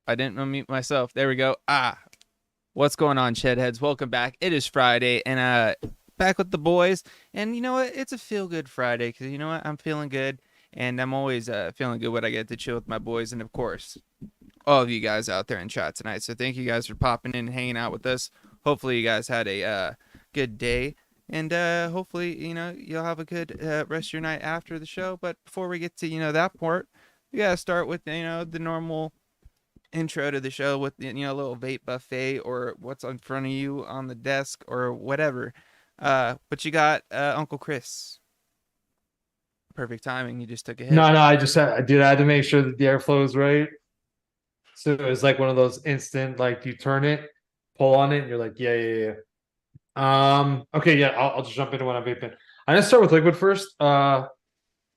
I didn't unmute myself. There we go. What's going on, Shedheads? Welcome back. It is Friday, and back with the boys. And you know what? It's a feel good Friday because you know what? I'm feeling good, and I'm always feeling good when I get to chill with my boys, and of course, all of you guys out there in chat tonight. So thank you guys for popping in and hanging out with us. Hopefully, you guys had a good day, and hopefully, you'll have a good rest of your night after the show. But before we get to that part, we gotta start with the normal intro to the show with a little vape buffet or what's in front of you on the desk or whatever. But you got Uncle Chris. Perfect timing. You just took a hit. No, I just had, dude, I had to make sure that the airflow is right. So it was like one of those instant, like you turn it, pull on it, and you're like, yeah. Okay, yeah, I'll just jump into what I'm vaping. I'm gonna start with liquid first. I'm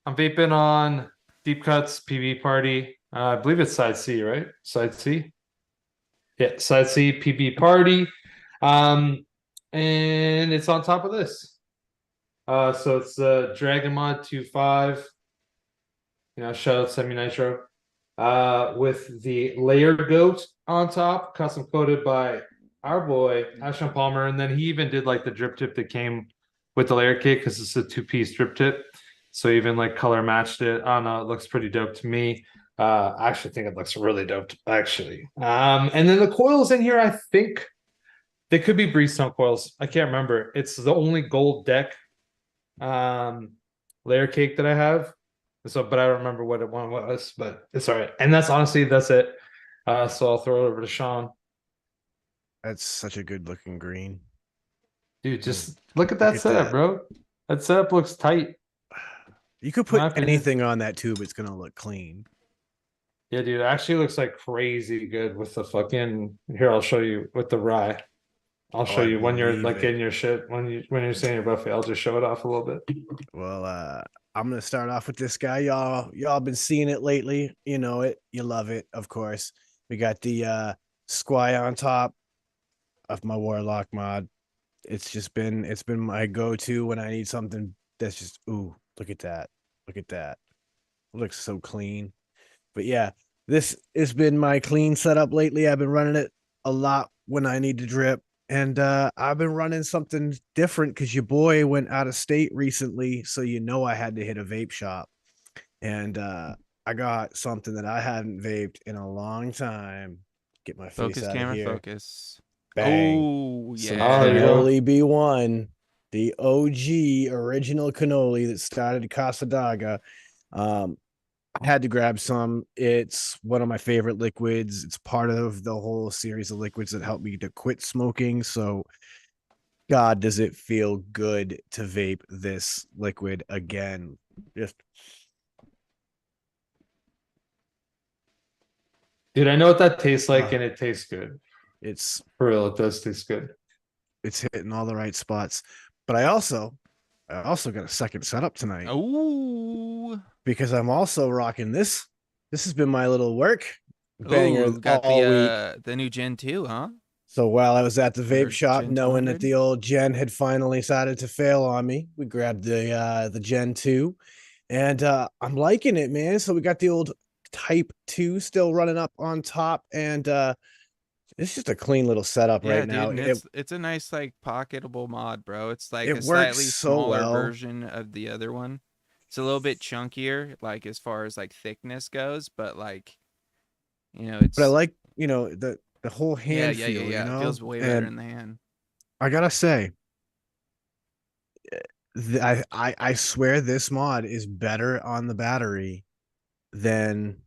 vaping on Deep Cuts PB Party. I believe it's side C, right? Side C. Yeah, side C PB Party. Um, and it's on top of this. So it's Dragon Mod 2.5. Shout out Semi Nitro. With the layer goat on top, custom coated by our boy Ashton Palmer, and then he even did like the drip tip that came with the layer kit because it's a two-piece drip tip. So even like color matched it. I don't know, it looks pretty dope to me. I actually think it looks really dope, actually. And then the coils in here, I think they could be Breezestone coils. I can't remember. It's the only gold deck layer cake that I have. So, but I don't remember what it one was, but it's all right. And that's it. So I'll throw it over to Sean. That's such a good looking green. Dude, just look at that setup, bro. That setup looks tight. You could put anything on that tube, it's gonna look clean. Yeah, dude, it actually looks like crazy good with the fucking here. I'll show you with the rye. I'll show you when you're like getting your shit when you're saying your buffet. I'll just show it off a little bit. Well, I'm gonna start off with this guy. Y'all been seeing it lately. You know it. You love it, of course. We got the Squire on top of my Warlock mod. It's been my go-to when I need something that's just ooh, look at that. Look at that. It looks so clean. But yeah, this has been my clean setup lately. I've been running it a lot when I need to drip. And I've been running something different because your boy went out of state recently. So I had to hit a vape shop. And I got something that I hadn't vaped in a long time. Get my face Focus, out of camera, here. focus. Bang. Oh, Some yeah. cannoli B1, the OG original cannoli that started Casa Daga. I had to grab some. It's one of my favorite liquids. It's part of the whole series of liquids that helped me to quit smoking. So, God, does it feel good to vape this liquid again? Just Dude, I know what that tastes like, and it tastes good. It's For real, it does taste good. It's hitting all the right spots. But I also got a second setup tonight. Oh, because I'm also rocking this. This has been my little work banger got all week. the new Gen 2, huh? So while I was at the vape Or shop, Gen knowing that 200? the old Gen had finally started to fail on me, we grabbed the Gen 2, and I'm liking it, man. So we got the old Type 2 still running up on top, and it's just a clean little setup right now. Dude, and it's a nice like pocketable mod, bro. It's like It a works slightly so smaller well. version of the other one. It's a little bit chunkier, like as far as like thickness goes, but like But I it's like the whole hand feel, yeah. It feels way better and in the hand. I gotta say, I swear this mod is better on the battery than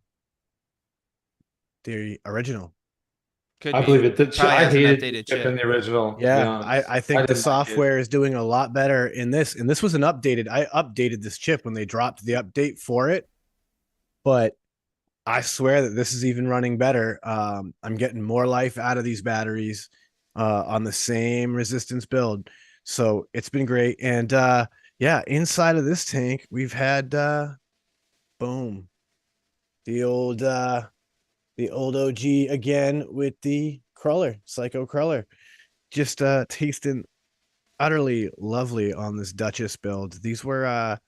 the original. Could I be. believe it. It probably I has an hated updated chip in chip. the original, to be Yeah, honest. I I think the did like it. software is doing a lot better in this. And this was an updated. I updated this chip when they dropped the update for it, but I swear that this is even running better. I'm getting more life out of these batteries on the same resistance build. So it's been great. And yeah, inside of this tank, we've had boom, the old OG again with the crawler, psycho crawler. Just tasting utterly lovely on this Duchess build. These were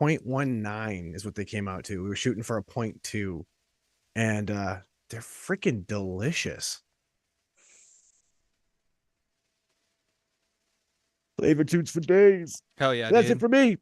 0.19 is what they came out to. We were shooting for a 0.2, and they're freaking delicious. Flavor toots for days. Hell yeah, That's dude. it for me.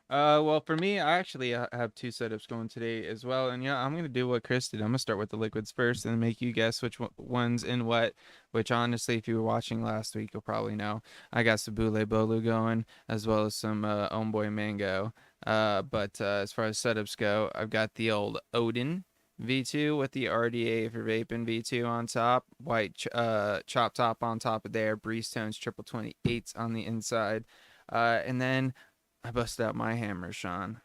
Well, for me, I actually have two setups going today as well, and I'm gonna do what Chris did. I'm gonna start with the liquids first, and make you guess which one's in what. Which, honestly, if you were watching last week, you'll probably know. I got some Boule Bolu going, as well as some Homeboy Mango. But as far as setups go, I've got the old Odin V2 with the RDA for vaping V2 on top, white chop top on top of there, Breeze Tones triple 28s on the inside, and then I busted out my hammer, Sean,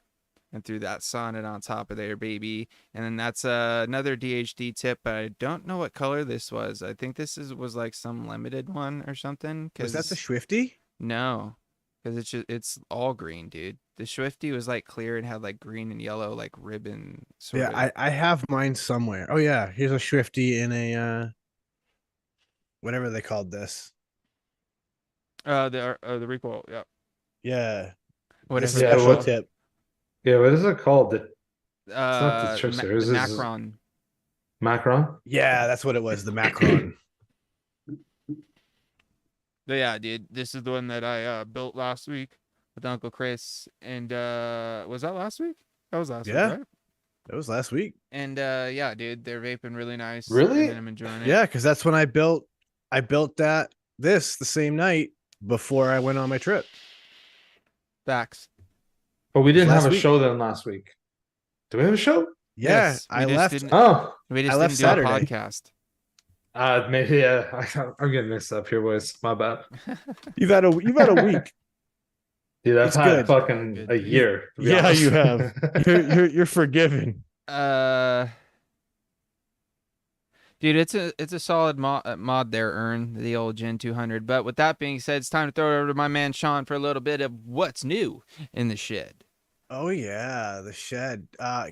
and threw that sonnet on top of there, baby. And then that's another DHD tip, but I don't know what color this was. I think this was like some limited one or something. Was that the Cause Swifty? no, because it's all green, dude. The Swifty was like clear and had like green and yellow like ribbon sort Yeah, of. I have mine somewhere. Oh yeah, here's a Swifty in a whatever they called this. The recoil, yeah, Yeah. whatever. This Yeah, special what- tip. Yeah, what is it called? It's not the the trickster. Is this Macron. Macron? Yeah, that's what it was, the Macron. But yeah, dude, this is the one that I built last week with Uncle Chris, and was that last week? That was last week, Yeah. right? That was last week. And yeah, dude, they're vaping really nice. Really? And I'm enjoying it. Yeah, because that's when I built this the same night before I went on my trip. Facts. But we didn't Last have a week. show then last week. Do we have a show? Yeah, Yes, we I just left. didn't- Oh, We just I left didn't do a Saturday. podcast. maybe yeah. I'm getting mixed up here, boys. My bad. You've had a week. Dude, I've It's had good. fucking Good, a dude. year. to be Yeah, honest. you have. You're forgiven. Dude, it's a solid mod there, Earn, the old Gen 200. But with that being said, it's time to throw it over to my man Sean for a little bit of what's new in the shed. Oh yeah, the shed.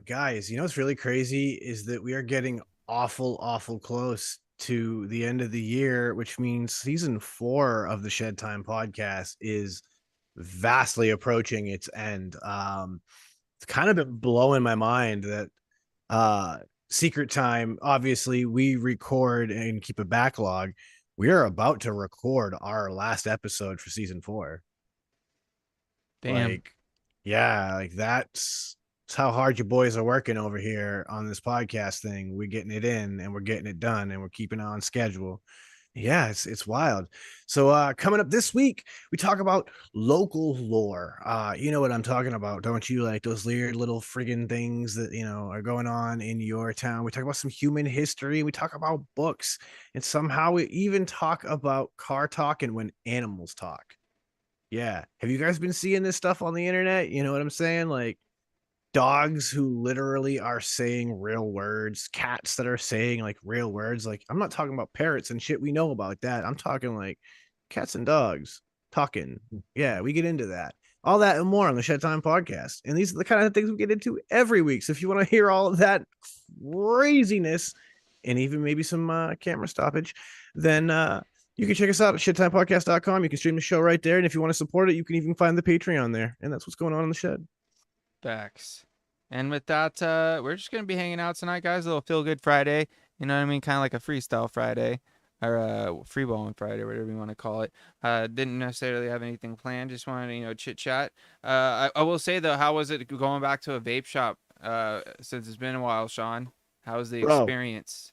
Guys, you know what's really crazy is that we are getting awful close to the end of the year, which means season 4 of the Shed Time podcast is vastly approaching its end. It's kind of been blowing my mind that Secret Time, obviously we record and keep a backlog. We are about to record our last episode for season 4. Damn. Like, yeah, like that's how hard you boys are working over here on this podcast thing. We're getting it in and we're getting it done and we're keeping it on schedule. Yeah, it's wild. So coming up this week, we talk about local lore. You know what I'm talking about, don't you? Like those weird little friggin' things that are going on in your town. We talk about some human history, we talk about books, and somehow we even talk about car talking when animals talk. Yeah. Have you guys been seeing this stuff on the internet? You know what I'm saying? Like dogs who literally are saying real words, cats that are saying like real words. Like I'm not talking about parrots and shit. We know about that. I'm talking like cats and dogs talking. Yeah, we get into that. All that and more on the Shed Time podcast. And these are the kind of things we get into every week. So if you want to hear all of that craziness and even maybe some camera stoppage, then you can check us out at shedtimepodcast.com. You can stream the show right there. And if you want to support it, you can even find the Patreon there. And that's what's going on in the shed. Facts. And with that, we're just going to be hanging out tonight, guys. A little feel good Friday. You know what I mean? Kind of like a freestyle Friday or free balling Friday, whatever you want to call it. Didn't necessarily have anything planned. Just wanted to, chit chat. I will say, though, how was it going back to a vape shop since it's been a while, Sean? How was the Bro. experience?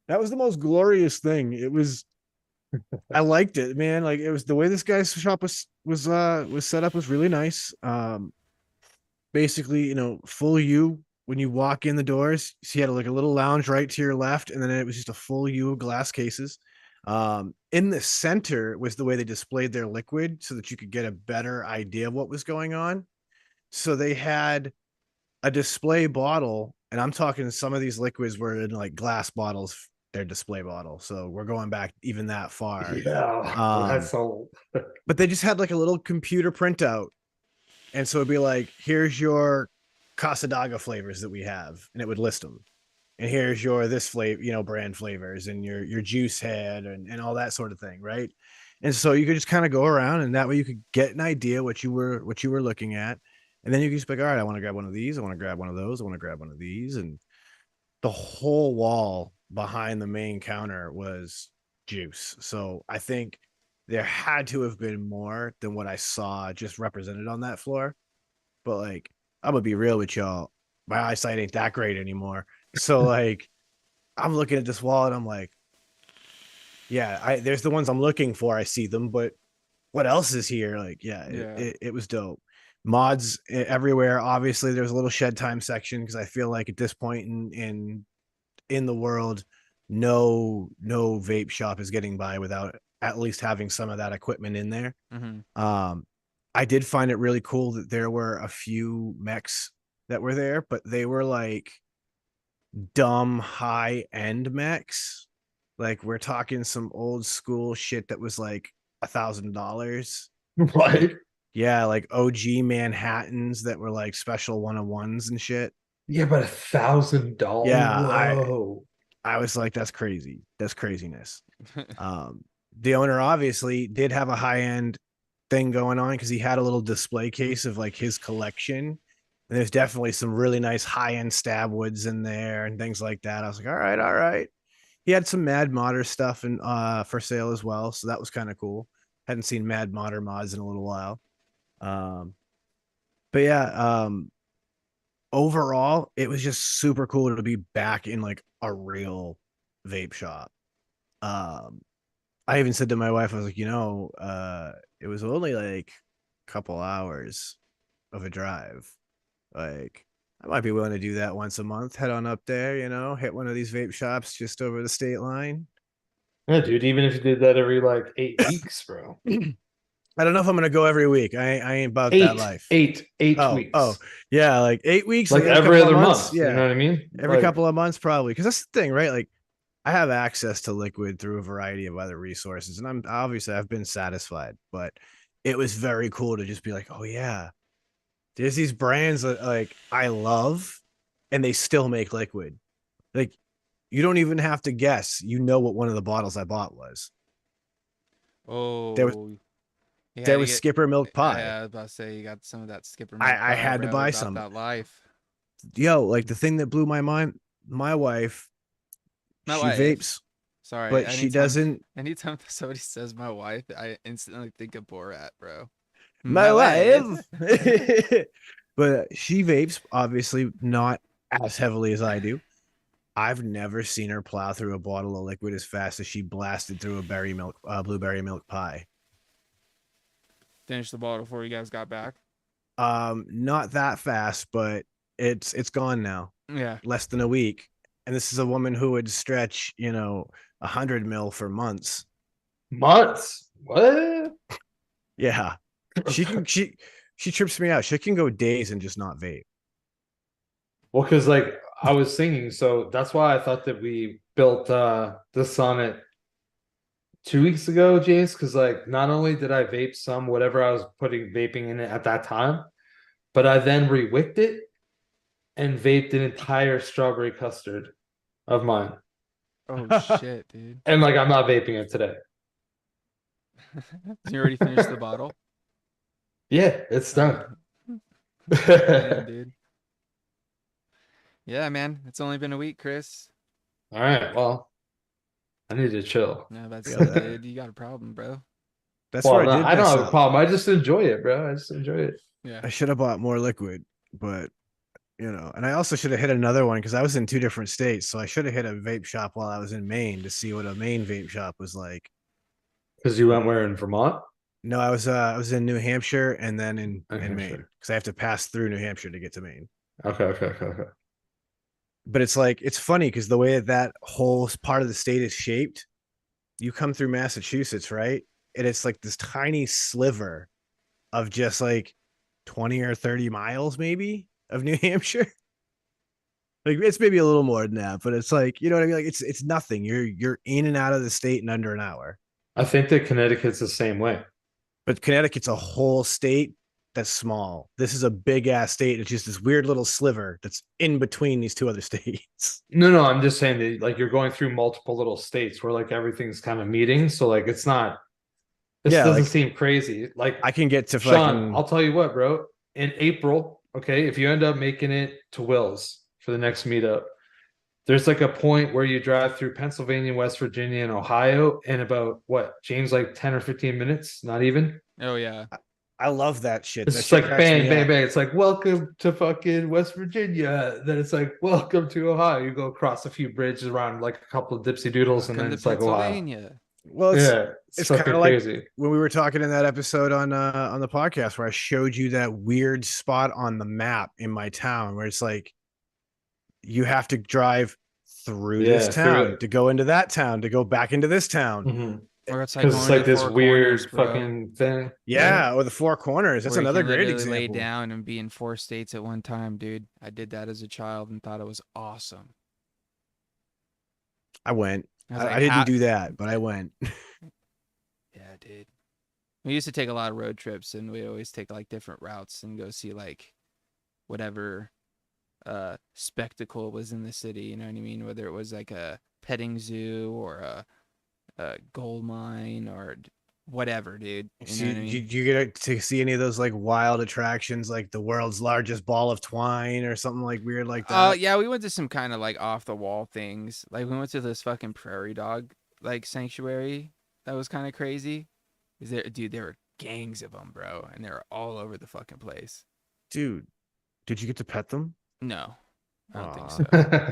That was the most glorious thing. It was, I liked it, man. Like it was the way this guy's shop was set up was really nice. Basically, full U when you walk in the doors. So you had like a little lounge right to your left, and then it was just a full U of glass cases. In the center was the way they displayed their liquid so that you could get a better idea of what was going on. So they had a display bottle, and I'm talking some of these liquids were in like glass bottles, their display bottle. So we're going back even that far. Yeah, that's old. But they just had like a little computer printout. And so it'd be like, here's your Casadaga flavors that we have, and it would list them. And here's your this flavor, brand flavors, and your juice head and all that sort of thing, right? And so you could just kind of go around, and that way you could get an idea what you were looking at. And then you could just be like, all right, I want to grab one of these, I want to grab one of those, I want to grab one of these. And the whole wall behind the main counter was juice. So I think there had to have been more than what I saw just represented on that floor. But like, I'm gonna be real with y'all. My eyesight ain't that great anymore. So like, I'm looking at this wall and I'm like, yeah, there's the ones I'm looking for. I see them, but what else is here? Like, yeah, it was dope. Mods everywhere. Obviously, there's a little shed time section because I feel like at this point in the world, no vape shop is getting by without at least having some of that equipment in there. I did find it really cool that there were a few mechs that were there, but they were like dumb high end mechs. Like we're talking some old school shit that was like $1,000. Right. Yeah, like OG Manhattans that were like special 101s and shit. Yeah, but $1,000. Yeah, Whoa. I was like, that's crazy. That's craziness. The owner obviously did have a high end thing going on because he had a little display case of like his collection. And there's definitely some really nice high end stab woods in there and things like that. I was like, all right, all right. He had some Mad Modder stuff in for sale as well, so that was kind of cool. Hadn't seen Mad Modder mods in a little while. But yeah, overall, it was just super cool to be back in like a real vape shop. I even said to my wife, I was like, it was only like a couple hours of a drive. Like, I might be willing to do that once a month. Head on up there, hit one of these vape shops just over the state line. Yeah, dude, even if you did that every like 8 weeks, bro. I don't know if I'm gonna go every week. I ain't about Eight, that life. eight weeks. Oh, yeah, like 8 weeks, like every every couple other of months. month. Yeah, You know what I mean? every Like, couple of months, probably. Because that's the thing, right? Like, I have access to liquid through a variety of other resources, and I've been satisfied. But it was very cool to just be like, oh yeah, there's these brands that like I love, and they still make liquid. Like, you don't even have to guess. You know what one of the bottles I bought was. There was Oh, you had there to was get. Skipper Milk Pie. Yeah, I was about to say you got some of that skipper milk I pie, had to bro. buy About some. that life. Yo, like the thing that blew my mind, my wife, My she wife. vapes, Sorry, but she doesn't. anytime somebody says my wife, I instantly think of Borat, bro. My My wife. wife. But she vapes, obviously not as heavily as I do. I've never seen her plow through a bottle of liquid as fast as she blasted through a blueberry milk pie. Finish the bottle before you guys got back. Not that fast, but it's gone now. Yeah. Less than a week. And this is a woman who would stretch, 100 mil for months. months. What? Yeah. She trips me out. She can go days and just not vape. Well, because like I was singing, so that's why I thought that we built the Summit 2 weeks ago, Jace. Because like not only did I vape some whatever I was putting vaping in it at that time, but I then rewicked it and vaped an entire strawberry custard of mine. Oh shit, dude. And like I'm not vaping it today. You already finished the bottle? Yeah, it's done. Damn, dude. Yeah, man. It's only been a week, Chris. All right, well, I need to chill. No, that's Feel that. dude. You got a problem, bro. That's Well, where no, I did I don't mess have a up. problem. I just enjoy it, bro. I just enjoy it. Yeah. I should have bought more liquid, but and I also should have hit another one because I was in 2 different states. So I should have hit a vape shop while I was in Maine to see what a Maine vape shop was like. Because you went where in Vermont? No, I was in New Hampshire and then in Okay, Maine sure. because I have to pass through New Hampshire to get to Maine. Okay. But it's like it's funny because the way that whole part of the state is shaped, you come through Massachusetts, right? And it's like this tiny sliver of just like 20 or 30 miles, maybe, of New Hampshire. Like it's maybe a little more than that, but it's like, you know what I mean? Like it's nothing. You're in and out of the state in under an hour. I think that Connecticut's the same way. But Connecticut's a whole state that's small. This is a big ass state. It's just this weird little sliver that's in between these 2 other states. No, I'm just saying that like you're going through multiple little states where like everything's kind of meeting. So like it's not this doesn't seem crazy. Like I can get to Sean, fucking I'll tell you what, bro. In April, okay, if you end up making it to Will's for the next meetup, there's like a point where you drive through Pennsylvania, West Virginia, and Ohio in about what, James, like 10 or 15 minutes, not even. Oh yeah. I love that shit. It's That just shit like cracks bang, me bang, up. bang. It's like welcome to fucking West Virginia. Then it's like welcome to Ohio. You go across a few bridges around like a couple of dipsy doodles, and Welcome then to it's like Ohio. Pennsylvania. Well, Yeah, it's it's kind fucking of like crazy. when we were talking in that episode on the podcast where I showed you that weird spot on the map in my town where it's like you have to drive through this Yeah, through town it. to go into that town to go back into this town. Mhm. Or it's like Because it's going like to this Four weird Corners, bro. fucking thing. Yeah, or the Four Corners. That's Where you another can great literally lay example. down and be in 4 states at one time, dude. I did that as a child and thought it was awesome. I went. I was like, I didn't do that, but I went. Yeah, dude. We used to take a lot of road trips, and we always take like different routes and go see like whatever spectacle was in the city. You know what I mean? Whether it was like a petting zoo or a gold mine or whatever, dude. You know what I mean? Did you get to see any of those like wild attractions, like the world's largest ball of twine or something like weird like that? Yeah, we went to some kind of like off the wall things. Like we went to this fucking prairie dog like sanctuary. That was kind of crazy. Is there, dude? There were gangs of them, bro, and they were all over the fucking place. Dude, did you get to pet them? No, I don't think Aw.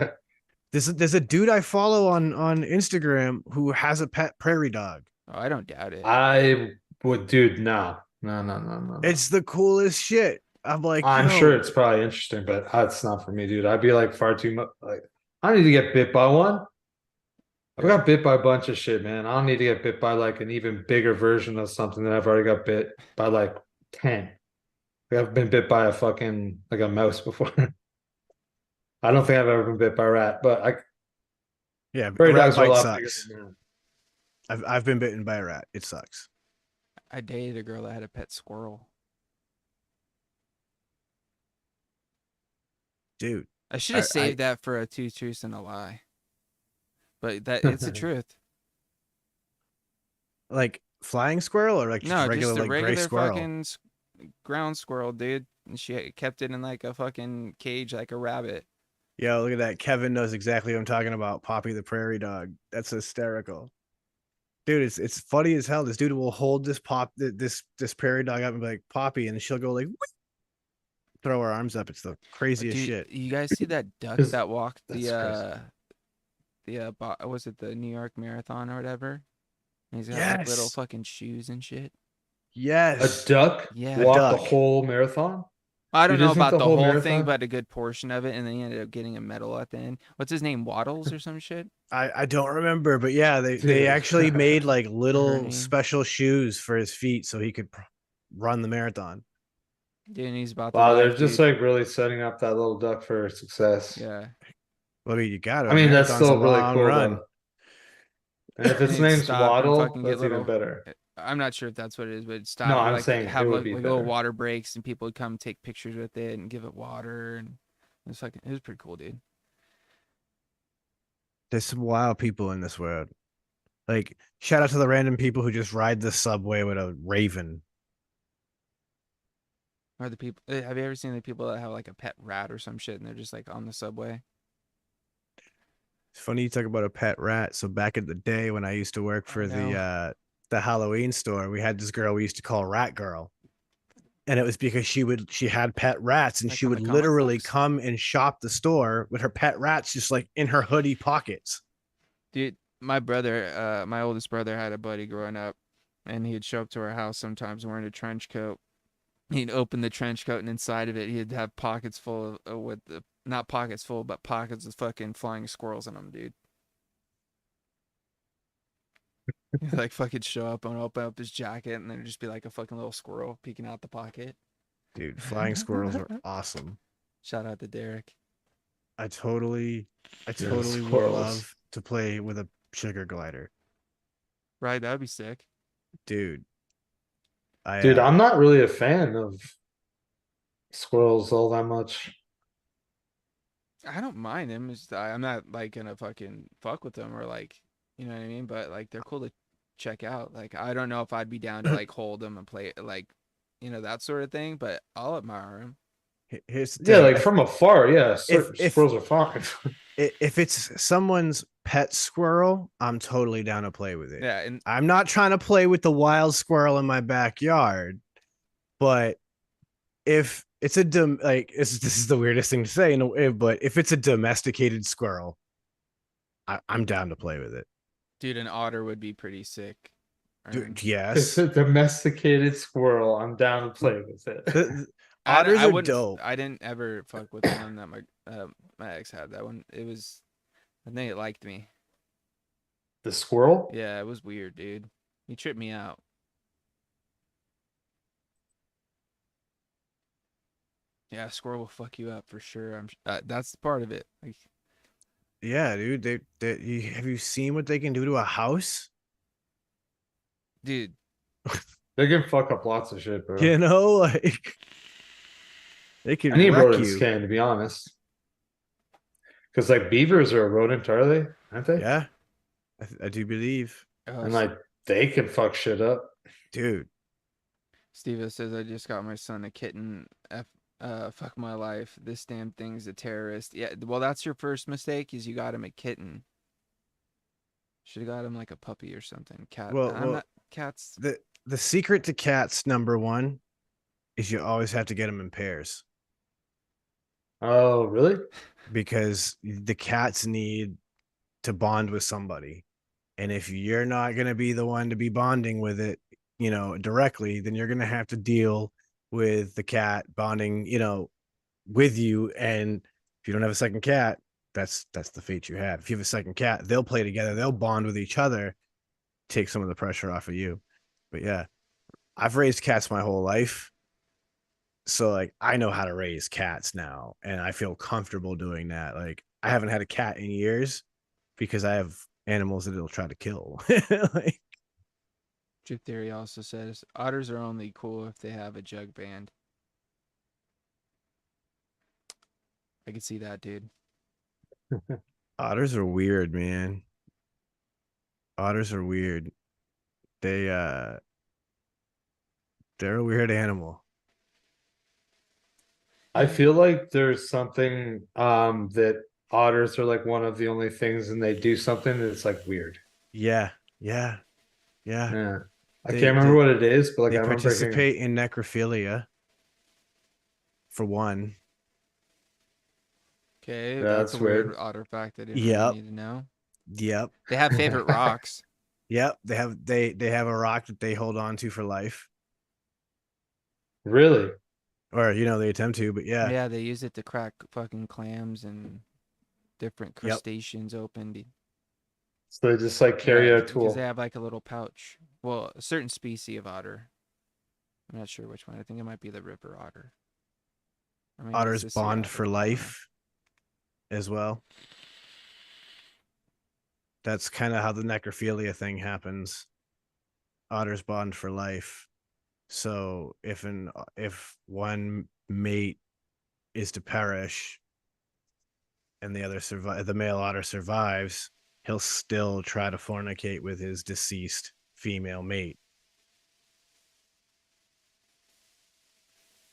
so. There's a dude I follow on Instagram who has a pet prairie dog. Oh, I don't doubt it. I would, dude. No, no, no, no, no. It's the coolest shit. I'm like, I'm yo, sure it's probably interesting, but that's not for me, dude. I'd be like far too much. Like, I need to get bit by one. I got bit by a bunch of shit, man. I don't need to get bit by like an even bigger version of something that I've already got bit by like 10. Like, I've been bit by a fucking like a mouse before. I don't think I've ever been bit by a rat, but yeah, a prairie rat dogs are a bite lot bigger sucks. than that. I've been bitten by a rat. It sucks. I dated a girl that had a pet squirrel. Dude, I should have I saved that for a two truths and a lie. But that it's the truth. like flying squirrel or like just No, regular just a like gray regular squirrel. fucking ground squirrel, dude. And she kept it in like a fucking cage, like a rabbit. Yo, look at that. Kevin knows exactly what I'm talking about. Poppy the prairie dog. That's hysterical. Dude, it's funny as hell. This dude will hold this prairie dog up and be like, Poppy, and she'll go like "Whee!" Throw her arms up. It's the craziest shit. You guys see that duck Is- that walked that's was it the New York Marathon or whatever? And he's got like little Yes. fucking shoes and shit. Yes. A duck Yeah. walked the duck. whole marathon? I don't You know just think about the the whole whole thing, marathon? but a good portion of it, and then he ended up getting a medal at the end. What's his name? Waddles or some shit? I don't remember, but yeah, they Dude. actually made like little Ernie. special shoes for his feet so he could run the marathon. Dude, and he's about to Wow, die, they're just dude. like really setting up that little duck for success. Yeah. Well, I mean, you got it. I mean, that's Marathon's a still really long cool run. though. And if its He'd name's stop and Waddle, fucking get that's even little- better. I'm not sure if that's what it is, but stop. No, and, I'm like, saying have it would like, be little better. water breaks, and people would come take pictures with it and give it water, and it was pretty cool, dude. There's some wild people in this world. Like, shout out to the random people who just ride the subway with a raven. Or the people? Have you ever seen the people that have like a pet rat or some shit, and they're just like on the subway? It's funny you talk about a pet rat. So back in the day when I used to work for the Halloween store, we had this girl we used to call Rat Girl. And it was because she had pet rats and Like she from the would comic literally books? come and shop the store with her pet rats just like in her hoodie pockets. Dude, my brother, my oldest brother, had a buddy growing up, and he'd show up to our house sometimes wearing a trench coat. He'd open the trench coat, and inside of it, he'd have pockets full of with the not pockets full, but pockets of fucking flying squirrels in them, dude. He'd like fucking show up and open up his jacket, and there'd just be like a fucking little squirrel peeking out the pocket. Dude, flying squirrels are awesome. Shout out to Derek. I totally would squirrels. love to play with a sugar glider. Right, that'd be sick. Dude. Dude, I'm not really a fan of squirrels all that much. I don't mind them. I'm not like gonna fucking fuck with them or like, you know what I mean. But like, they're cool to check out. Like, I don't know if I'd be down to like hold them and play like, you know, that sort of thing. But I'll admire them. Here's the Yeah, thing. like from afar, yeah. if- Squirrels are fine. if it's someone's pet squirrel, I'm totally down to play with it. Yeah, and I'm not trying to play with the wild squirrel in my backyard, but if it's this is the weirdest thing to say in a way, but if it's a domesticated squirrel, I'm down to play with it. dude, an otter would be pretty sick. Dude, It's yes. a domesticated squirrle. I'm down to play with it. Otters I are wouldn't. dope. I didn't ever fuck with the one that my ex had. That one, it was. I think it liked me. The squirrel? Yeah, it was weird, dude. He tripped me out. Yeah, squirrel will fuck you up for sure. That's part of it. Like, Yeah, dude. Have you seen what they can do to a house? dude, They can fuck up lots of shit, bro. You know, like they can Any wreck rodents you. can, to be honest. Because like beavers are a rodent, are they? Aren't they? Yeah, I do believe, And like they can fuck shit up. dude. Steve says I just got my son a kitten. Fuck my life. This damn thing's a terrorist. Yeah, well, that's your first mistake. Is you got him a kitten. Should have got him like a puppy or something. Cat. I'm not cats. The secret to cats, #1, is you always have to get them in pairs Oh, really? because the cats need to bond with somebody. And if you're not going to be the one to be bonding with it, directly, then you're going to have to deal with the cat bonding, with you. And if you don't have a second cat, that's the fate you have. If you have a second cat, they'll play together, they'll bond with each other, take some of the pressure off of you. But yeah, I've raised cats my whole life. So like I know how to raise cats now and I feel comfortable doing that. Like I haven't had a cat in years because I have animals that it'll try to kill. Like, Drip Theory also says otters are only cool if they have a jug band. I can see that, dude. otters are weird, man. Otters are weird. They're a weird animal. I feel like there's something that otters are like one of the only things and they do something that's like weird. Yeah. Yeah. I They- can't remember they- what it is, but like They I remember hearing participate in necrophilia, for one. Okay, Yeah, that's that's a weird weird. otter fact I didn't Yep. really need to know. Yep. They have favorite rocks. Yep. They have a rock that they hold on to for life. Really? Or they attempt to, but yeah. Yeah, they use it to crack fucking clams and different Yep. crustaceans open. So they just like carry a tool. Because they have like a little pouch. Well, a certain species of otter. I'm not sure which one. I think it might be the river otter. I mean, Otters it's the sea bond otter, for I don't know. life as well. That's kind of how the necrophilia thing happens. Otters bond for life. So if one mate is to perish and the male otter survives, he'll still try to fornicate with his deceased female mate.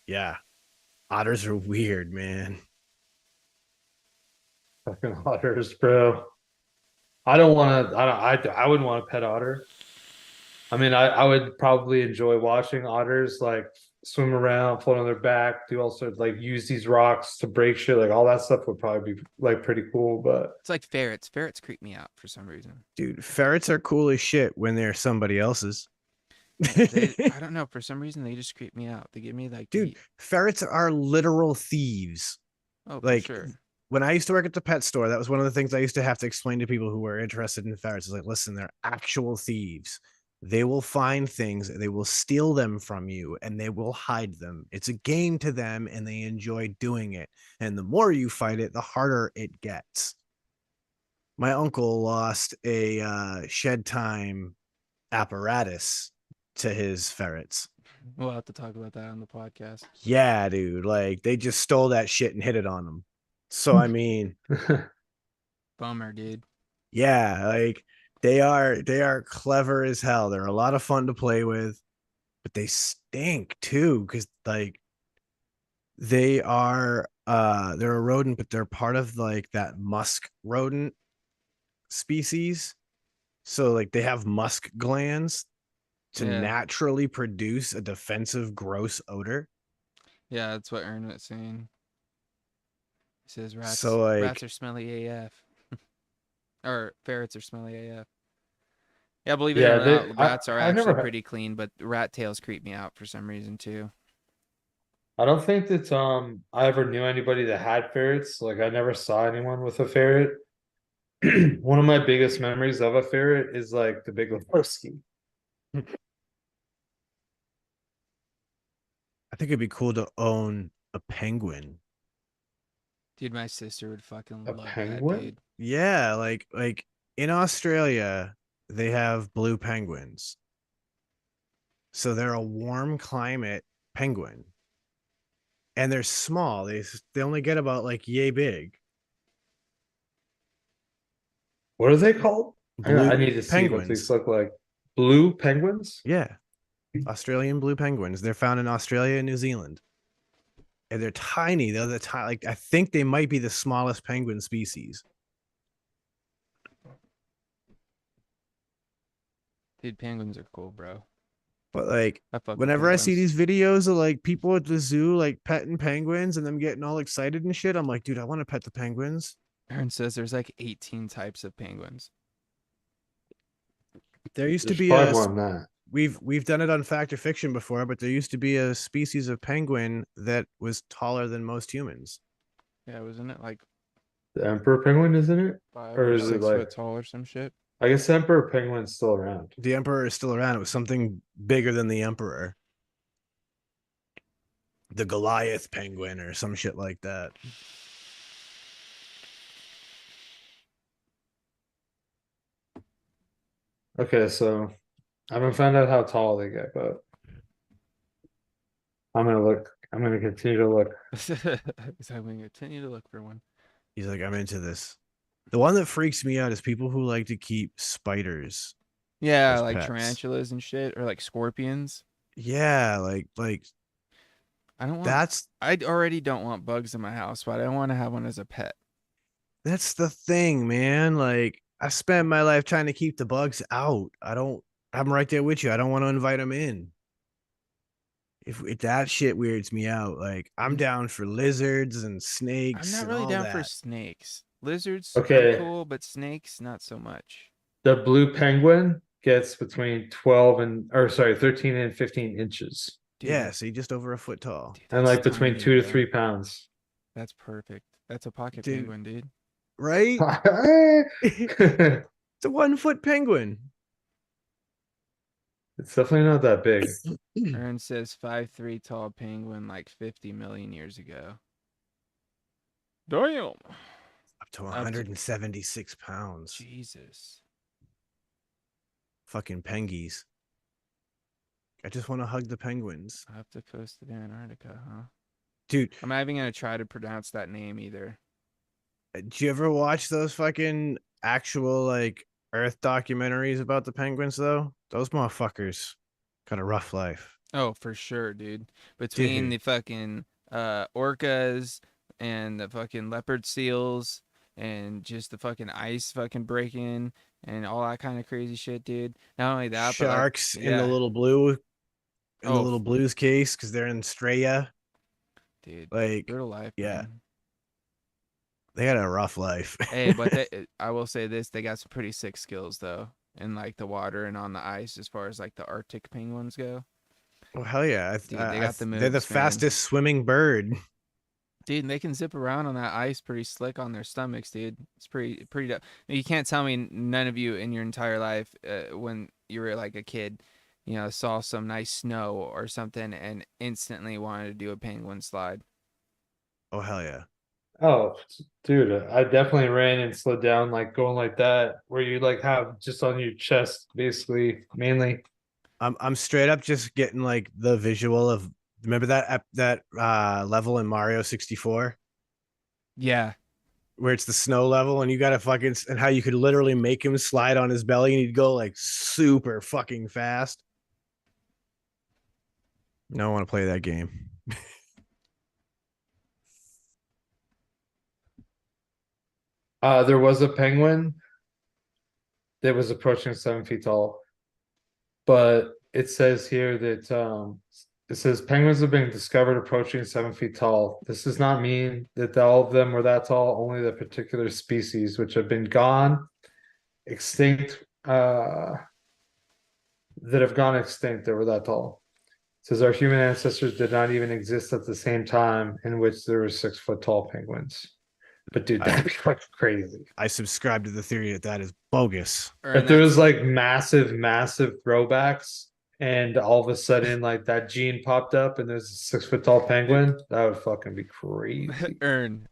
Yeah. Otters are weird, man. Fucking otters, bro. I don't want to. I wouldn't want a pet otter. I mean, I would probably enjoy watching otters like swim around, float on their back, do all sorts like use these rocks to break shit. Like all that stuff would probably be like pretty cool. But It's like ferrets. Ferrets creep me out for some reason. Dude, ferrets are cool as shit when they're somebody else's. I don't know. For some reason, they just creep me out. They give me like, Dude, ferrets are literal thieves. oh, Like, for sure. when I used to work at the pet store, that was one of the things I used to have to explain to people who were interested in ferrets. Is like, listen, they're actual thieves. They will find things, they will steal them from you, and they will hide them. It's a game to them, and they enjoy doing it. And the more you fight it, the harder it gets. My uncle lost a shed time apparatus to his ferrets. We'll have to talk about that on the podcast. Yeah, dude. Like they just stole that shit and hit it on him. So I mean, Bummer, dude. yeah, like they are clever as hell. They're a lot of fun to play with, but they stink too, because like they are They're a rodent, but they're part of like that musk rodent species. So like they have musk glands to Yeah. naturally produce a defensive gross odor. Yeah, that's what Ern was saying. He says So rats like are smelly AF. Or ferrets are smelly AF. Yeah, believe it or Yeah, not, I rats are I actually never pretty clean, but rat tails creep me out for some reason too. I don't think that I ever knew anybody that had ferrets. Like I never saw anyone with a ferret. One of my biggest memories of a ferret is like the Big Lebowski. I think it'd be cool to own a penguin. Dude, my sister would A fucking love that, penguin? dude. Yeah, like in Australia, they have blue penguins. So they're a warm climate penguin. And they're small. They only get about like yay big. What are they called? I Blue need to see what these penguins. look like. Blue penguins? Yeah. Australian blue penguins. They're found in Australia and New Zealand. And they're tiny. They're the tiny, like I think they might be the smallest penguin species. Dude, penguins are cool, bro. But like I fuck with whenever I see penguins. these videos of like people at the zoo like petting penguins and them getting all excited and shit, I'm like, dude, I want to pet the penguins. Aaron says there's like 18 types of penguins. There used to There's be probably a more than that. we've done it on Fact or Fiction before, but there used to be a species of penguin that was taller than most humans. Yeah, wasn't it like The emperor penguin, isn't it? 5 Or or is it 6 like foot tall or some shit? I guess the emperor penguin's still around. The emperor is still around. It was something bigger than the emperor. The Goliath penguin or some shit like that. Okay, so I haven't found out how tall they get, but I'm gonna look. I'm gonna continue to look. So I'm going to continue to look for one. He's like, I'm into this. The one that freaks me out is people who like to keep spiders Yeah, as like pets. tarantulas and shit, or like scorpions. Yeah, like I don't want. that's I already don't want bugs in my house, but I want to have one as a pet. that's the thing, man. Like I spent my life trying to keep the bugs out. I'm right there with you. I don't want to invite them in. If that shit weirds me out, like I'm down for lizards and I'm snakes not and really all down for that. snakes. Lizards are Okay, cool, but snakes not so much. the blue penguin gets between 12 and or sorry, 13 and 15 inches. Dude, Yeah, see, just over a foot tall. And that's like between tiny, 2 to bro. 3 pounds. That's perfect. That's a pocket Dude, penguin, dude. right? It's It's a 1 foot penguin. definitely not that big. Ern says 5'3" tall penguin like 50 million years ago. Damn. Up to 176 pounds. Jesus. Fucking pengies. I just want to hug the penguins. I have to coast to Antarctica, huh? Dude, I'm not even gonna try to pronounce that name either. did you ever watch those fucking actual like Earth documentaries about the penguins though? Those motherfuckers got a rough life. Oh, for sure, dude. Between Dude. the fucking orcas and the fucking leopard seals and just the fucking ice fucking breaking and all that kind of crazy shit, dude. Not only that, but like, Sharks in the yeah. little blue in the Oh, little blues case because they're in Straya. dude, Like, brutal life, yeah, man. they had a rough life. Hey, but I will say this: they got some pretty sick skills though, in like the water and on the ice, as far as like the Arctic penguins go. Oh hell yeah! Dude, they got the They're the moves, man. fastest swimming bird. Dude, and they can zip around on that ice pretty slick on their stomachs, dude. It's pretty. You can't tell me none of you in your entire life, when you were like a kid, saw some nice snow or something and instantly wanted to do a penguin slide. Oh hell yeah! Oh, dude, I definitely ran and slid down like going like that, where you like have just on your chest, basically, mainly. I'm straight up just getting like the visual of remember that level in Mario 64 Yeah, where it's the snow level and you gotta fucking and how you could literally make him slide on his belly and he'd go like super fucking fast. No, I want to play that game. There was a penguin that was approaching 7 feet tall, but it says here that it says penguins have been discovered approaching 7 feet tall. This does not mean that all of them were that tall, only the particular species which have been gone extinct that have gone extinct that were that tall. It says our human ancestors did not even exist at the same time in which there were 6 foot tall penguins. But dude, that'd be fucking crazy. I subscribe to the theory that is bogus. If there was like massive throwbacks and all of a sudden like that gene popped up and there's a 6 foot tall penguin, that would fucking be crazy. Earn.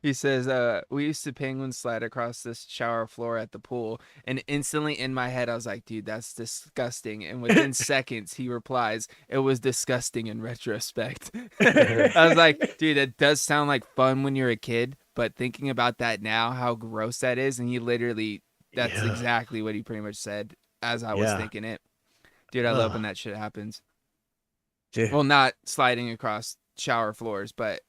He says, we used to penguin slide across this shower floor at the pool, and instantly in my head I was like, dude, that's disgusting. And within seconds he replies, it was disgusting in retrospect. I was like, dude, it does sound like fun when you're a kid, but thinking about that now, how gross that is. And he literally, that's exactly what he pretty much said as I was thinking it. Dude, I love when that shit happens. Dude. Well, not sliding across shower floors, but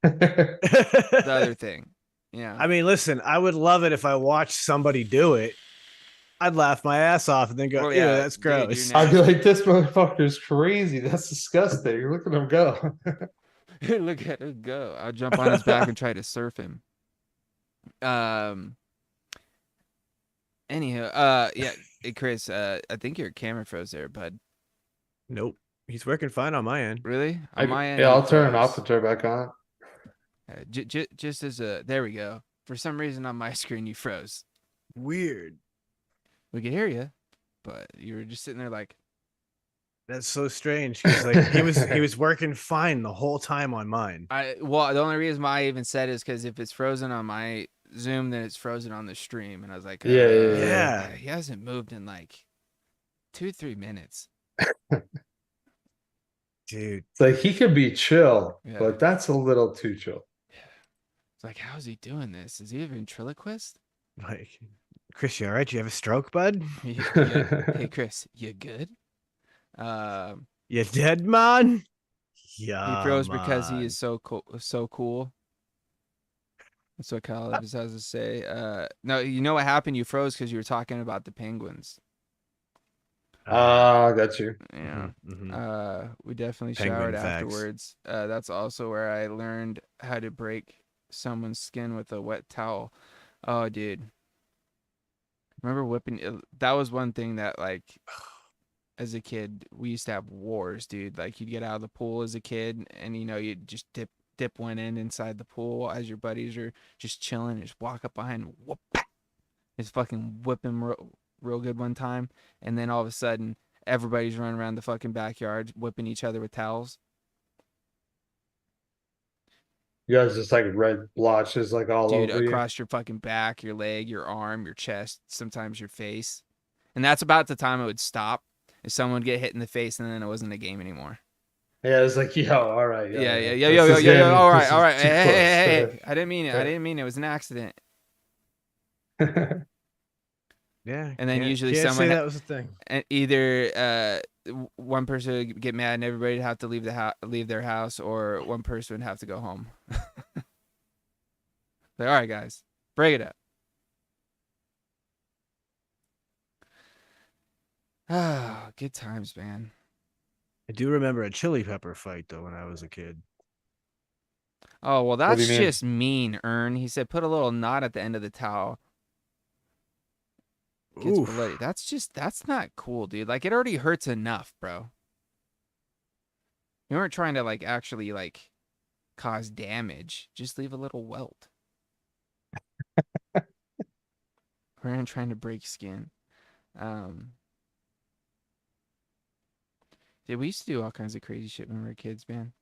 the other thing. Yeah. I mean, listen, I would love it if I watched somebody do it. I'd laugh my ass off and then go, Well, yeah, yeah, that's dude, gross. you're I'd be like, this motherfucker's crazy. That's disgusting. Look at him go. Look at him go. I'll jump on his back and try to surf him. Anyhow, yeah, hey, Chris, I think your camera froze there, bud. Nope. He's working fine on my end. Really? On my end, Yeah, I'll he turn it froze. off and turn it back on. Just as a, there we go. For some reason on my screen you froze. Weird. We could hear you, but you were just sitting there like. That's so strange. 'Cause, like he was working fine the whole time on mine. Well, the only reason why I even said is because if it's frozen on my Zoom, then it's frozen on the stream, and I was like, Yeah. he hasn't moved in like 2-3 minutes. Dude. It's like he could be chill, Yeah. but that's a little too chill. It's like, how is he doing this? Is he a ventriloquist? Like, Chris, you all right? You have a stroke, bud? Hey, Chris, you good? You dead, man? Yeah. He froze because he is so cool. That's what Kyle has to say. No, you know what happened? You froze because you were talking about the penguins. Got you. Yeah. Mm-hmm. We definitely Penguin showered facts. afterwards. That's also where I learned how to break someone's skin with a wet towel. Oh, dude. Remember whipping? That was one thing that, like, as a kid, we used to have wars, dude. Like, you'd get out of the pool as a kid, and you'd just dip one end inside the pool as your buddies are just chilling, and just walk up behind, and whoop, just fucking whip him real good one time, and then all of a sudden, everybody's running around the fucking backyard whipping each other with towels. You guys just like red blotches like all Dude, over you. across your fucking back, your leg, your arm, your chest, sometimes your face. And that's about the time it would stop. If someone would get hit in the face, and then it wasn't a game anymore. Yeah, it's like, yo, all right. Yo, This is getting- all this right. is too Hey. close. I didn't mean it. I didn't mean it. It was an accident. Yeah. And then usually can't someone say that was a thing. and either one person would get mad and everybody would have to leave their house, or one person would have to go home. Like, all right, guys, break it up. Ah, good times, man. I do remember a chili pepper fight though when I was a kid. Oh, well, What do that's you mean? just mean, Ern. He said put a little knot at the end of the towel. Gets Oof. bloody. That's not cool, dude. Like, it already hurts enough, bro. You weren't trying to, like, actually, like, cause damage. Just leave a little welt. We're not trying to break skin. Dude, we used to do all kinds of crazy shit when we were kids, man.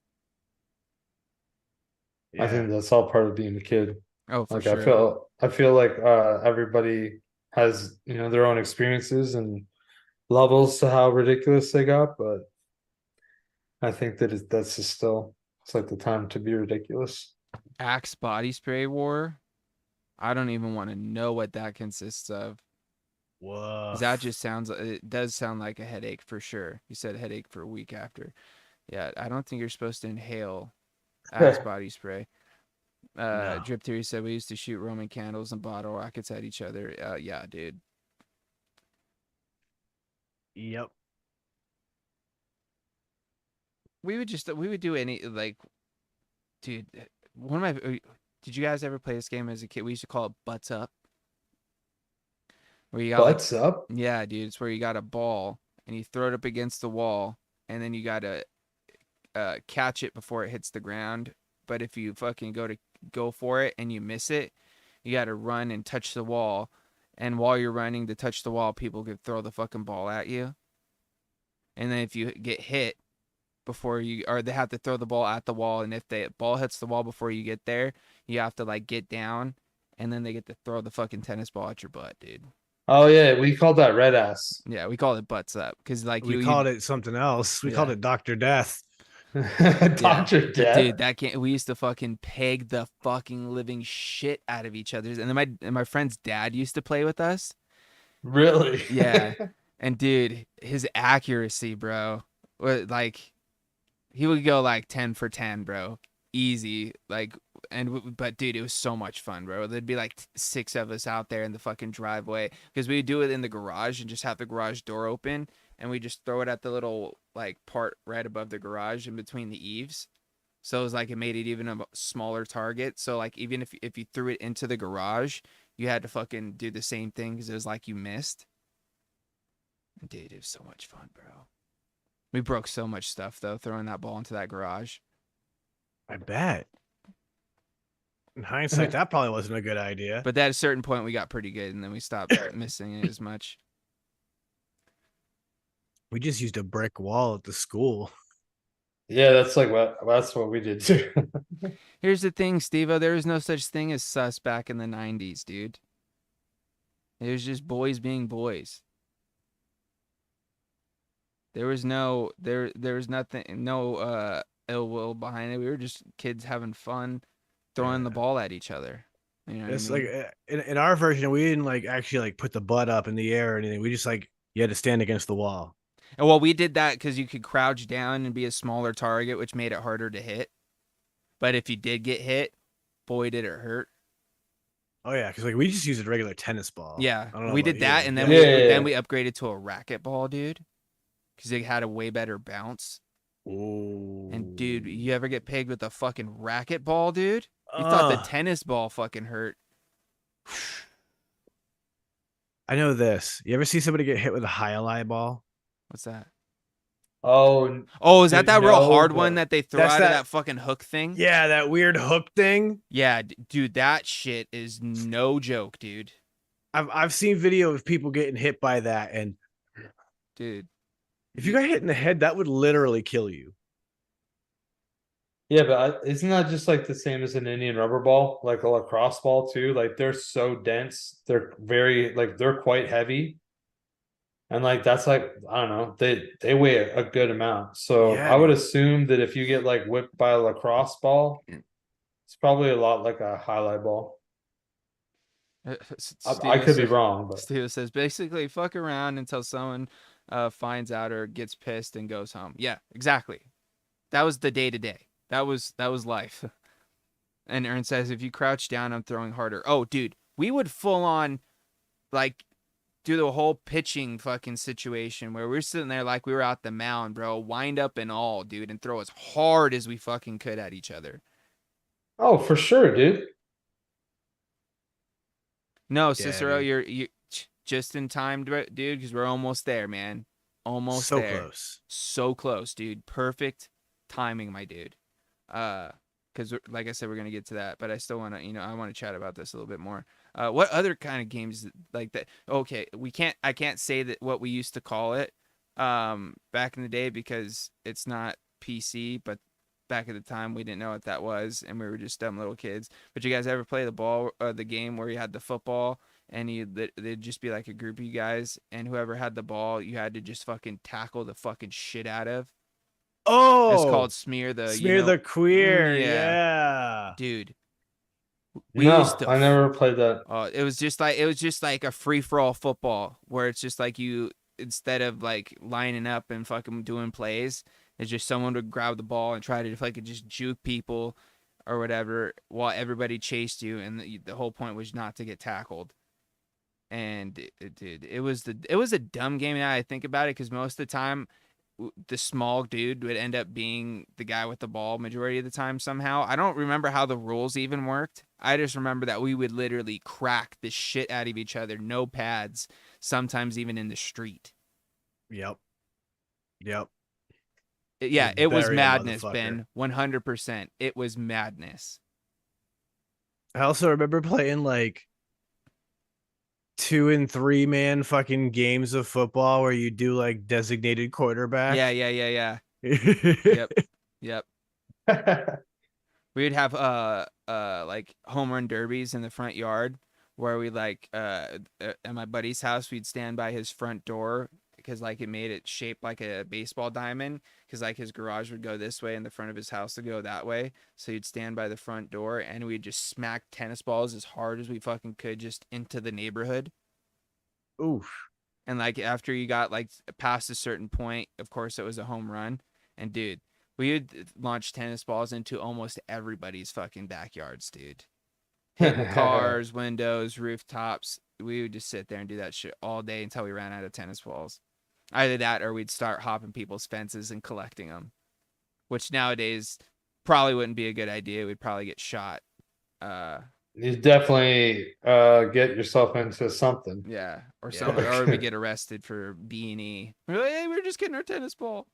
I think that's all part of being a kid. Oh, for Like sure. I feel like everybody has, their own experiences and levels to how ridiculous they got, but I think that that's just still, it's like the time to be ridiculous. Axe body spray war. I don't even want to know what that consists of. Whoa. 'Cause that just it does sound like a headache for sure. You said headache for a week after. Yeah, I don't think you're supposed to inhale Axe body spray. No. Drip Theory said we used to shoot Roman candles and bottle rockets at each other. Yeah, dude. Yep. We would do any, like, dude. One of my. Did you guys ever play this game as a kid? We used to call it Butts Up. Where you got like, Butts up. yeah, dude. It's where you got a ball and you throw it up against the wall, and then you gotta catch it before it hits the ground. But if you fucking go for it and you miss it, you gotta run and touch the wall. And while you're running to touch the wall, people could throw the fucking ball at you. And then if you get hit or they have to throw the ball at the wall, and if the ball hits the wall before you get there, you have to like get down, and then they get to throw the fucking tennis ball at your butt, dude. Oh yeah, we called that red ass. Yeah, we call it Butts Up because like We called it something else. We called Yeah. it Dr. Death. Dr. Death. Dude, that can't. We used to fucking peg the fucking living shit out of each other's, and then my friend's dad used to play with us. Really? Yeah, and dude, his accuracy, bro, like he would go like 10 for 10, bro, easy. Like, but dude, it was so much fun, bro. There'd be like 6 of us out there in the fucking driveway because we would do it in the garage and just have the garage door open, and we just throw it at the little like part right above the garage in between the eaves. So it was like it made it even a smaller target. So like even if you threw it into the garage, you had to fucking do the same thing because it was like you missed. Dude, it was so much fun, bro. We broke so much stuff though throwing that ball into that garage. I bet. In hindsight, that probably wasn't a good idea. But at a certain point, we got pretty good, and then we stopped missing it as much. We just used a brick wall at the school. Yeah, that's what we did too. Here's the thing, Steve-O. There was no such thing as sus back in the 90s, dude. It was just boys being boys. There was nothing, no ill will behind it. We were just kids having fun, throwing the ball at each other. You know what It's I mean? like in our version, we didn't like actually like put the butt up in the air or anything. We just like you had to stand against the wall. And well, we did that because you could crouch down and be a smaller target, which made it harder to hit. But if you did get hit, boy, did it hurt. Oh yeah, because like we just used a regular tennis ball. Yeah, I don't know we about did that, you. and then Yeah. we upgraded to a racquetball, dude, because it had a way better bounce. Ooh. And dude, you ever get pegged with a fucking racquetball, dude? You thought the tennis ball fucking hurt. I know this. You ever see somebody get hit with a highlight ball? What's that? Oh, Oh, is that dude, real no, hard but one that they throw that's out of that- that fucking hook thing? Yeah, that weird hook thing. Yeah, dude, that shit is no joke, dude. I've seen video of people getting hit by that, and Dude, if you got hit in the head, that would literally kill you. Yeah, but isn't that just like the same as an Indian rubber ball, like a lacrosse ball too? Like they're so dense, they're quite heavy, and like that's like I don't know, they weigh a good amount. So Yeah, I would dude. assume that if you get like whipped by a lacrosse ball, it's probably a lot like a highlight ball. I could be wrong, but Steve says basically fuck around until someone finds out or gets pissed and goes home. Yeah, exactly. That was the day to day. That was life. And Ern says if you crouch down, I'm throwing harder. Oh, dude, we would full on like do the whole pitching fucking situation where we're sitting there like we were out the mound, bro, wind up and all, dude, and throw as hard as we fucking could at each other. oh, for sure, dude. No, Cicero, dude. you're just in time, dude, because we're almost there, man. Almost So there. close. So close, dude. Perfect timing, my dude. Because like I said, we're gonna get to that, but I still want to, I want to chat about this a little bit more. What other kind of games like that? Okay, I can't say that what we used to call it, back in the day because it's not PC, but back at the time we didn't know what that was, and we were just dumb little kids. But you guys ever play the game where you had the football and they'd just be like a group of you guys, and whoever had the ball, you had to just fucking tackle the fucking shit out of. Oh, It's called Smear the the queer. yeah. Yeah. Dude. I never played that. It was just like a free for all football where it's just like you, instead of like lining up and fucking doing plays, it's just someone would grab the ball and try to fucking just juke people or whatever while everybody chased you, and the whole point was not to get tackled. And dude, it was a dumb game now I think about it, because most of the time the small dude would end up being the guy with the ball majority of the time somehow. I don't remember how the rules even worked. I just remember that we would literally crack the shit out of each other, no pads, sometimes even in the street. Yep. Yeah, it was Bury a madness, motherfucker. Ben. 100%. It was madness. I also remember playing like 2 and 3 man fucking games of football where you do like designated quarterback. Yeah. Yep. Yep. We would have like home run derbies in the front yard, where we like at my buddy's house, we'd stand by his front door, because like it made it shaped like a baseball diamond, because like his garage would go this way and the front of his house would go that way. So you'd stand by the front door and we'd just smack tennis balls as hard as we fucking could just into the neighborhood. Oof. And like after you got like past a certain point, of course it was a home run. And dude, we would launch tennis balls into almost everybody's fucking backyards, dude. Hitting cars, windows, rooftops. We would just sit there and do that shit all day until we ran out of tennis balls. Either that or we'd start hopping people's fences and collecting them, which nowadays probably wouldn't be a good idea. We'd probably get shot. You definitely get yourself into something. Yeah, or Yeah. something, or we get arrested for B&E. We're like, hey, we're just getting our tennis ball.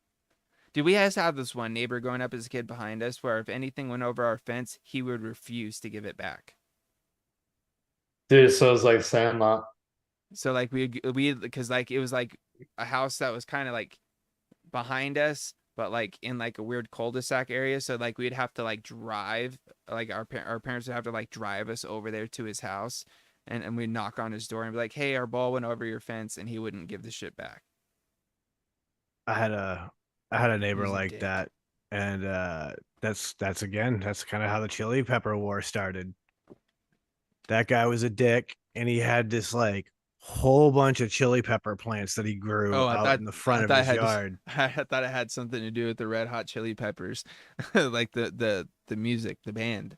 Dude, we had to have this one neighbor growing up as a kid behind us, where if anything went over our fence, he would refuse to give it back. Dude, so it's like Sandlot. So like we because like it was like a house that was kind of like behind us, but like in like a weird cul-de-sac area. So like we'd have to like drive, like our parents would have to like drive us over there to his house, and we'd knock on his door and be like, hey, our ball went over your fence, and he wouldn't give the shit back. I had a neighbor He's a like dick. that, and that's kind of how the chili pepper war started. That guy was a dick, and he had this like whole bunch of chili pepper plants that he grew Oh, out in the front of his yard. I thought it had something to do with the Red Hot Chili Peppers, like the music, the band.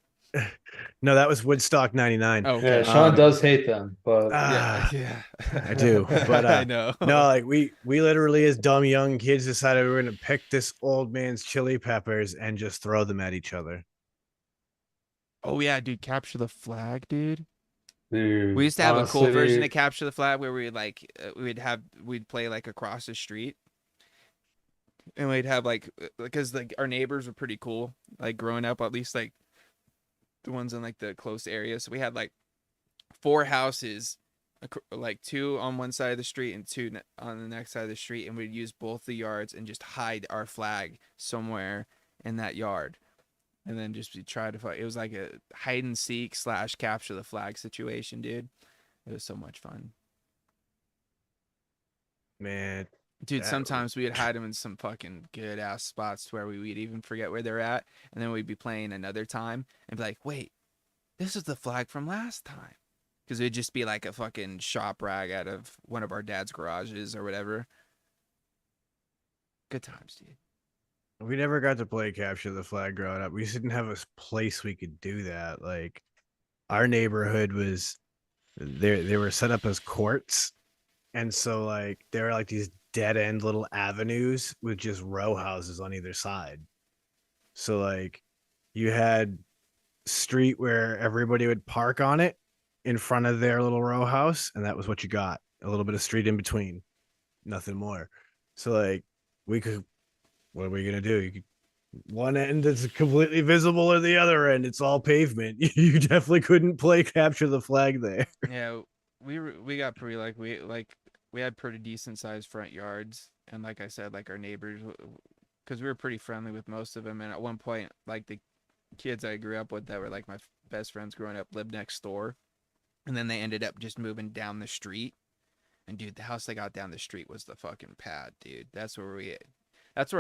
No, that was Woodstock '99. Oh, Yeah, okay. Sean does hate them, but Yeah. I do, but I know. no, like we literally as dumb young kids decided we were gonna pick this old man's chili peppers and just throw them at each other. Oh yeah, dude, capture the flag, dude. dude, We used to have a cool honestly, version of capture the flag where we'd like we'd play like across the street, and we'd have like because like our neighbors were pretty cool, like growing up, at least like the ones in like the close area. So we had like 4 houses, like 2 on one side of the street and 2 on the next side of the street, and we'd use both the yards and just hide our flag somewhere in that yard, and then just try to fight. It was like a hide and seek / capture the flag situation, dude. It was so much fun. Man, Dude, that- sometimes we would hide them in some fucking good ass spots where we'd even forget where they're at, and then we'd be playing another time and be like, wait, this is the flag from last time. Because it'd just be like a fucking shop rag out of one of our dad's garages or whatever. Good times, dude. we never got to play capture the flag growing up. We just didn't have a place we could do that. Like our neighborhood was they were set up as courts, and so like there were like these dead end little avenues with just row houses on either side. So like you had street where everybody would park on it in front of their little row house, and that was what you got. A little bit of street in between, nothing more. So like we could, what are we gonna do? You could, one end is completely visible, or the other end it's all pavement. You definitely couldn't play capture the flag there. Yeah, we got pretty like we had pretty decent sized front yards, and like I said, like our neighbors, because we were pretty friendly with most of them, and at one point, like the kids I grew up with that were like my best friends growing up lived next door, and then they ended up just moving down the street. And dude, the house they got down the street was the fucking pad, dude. That's where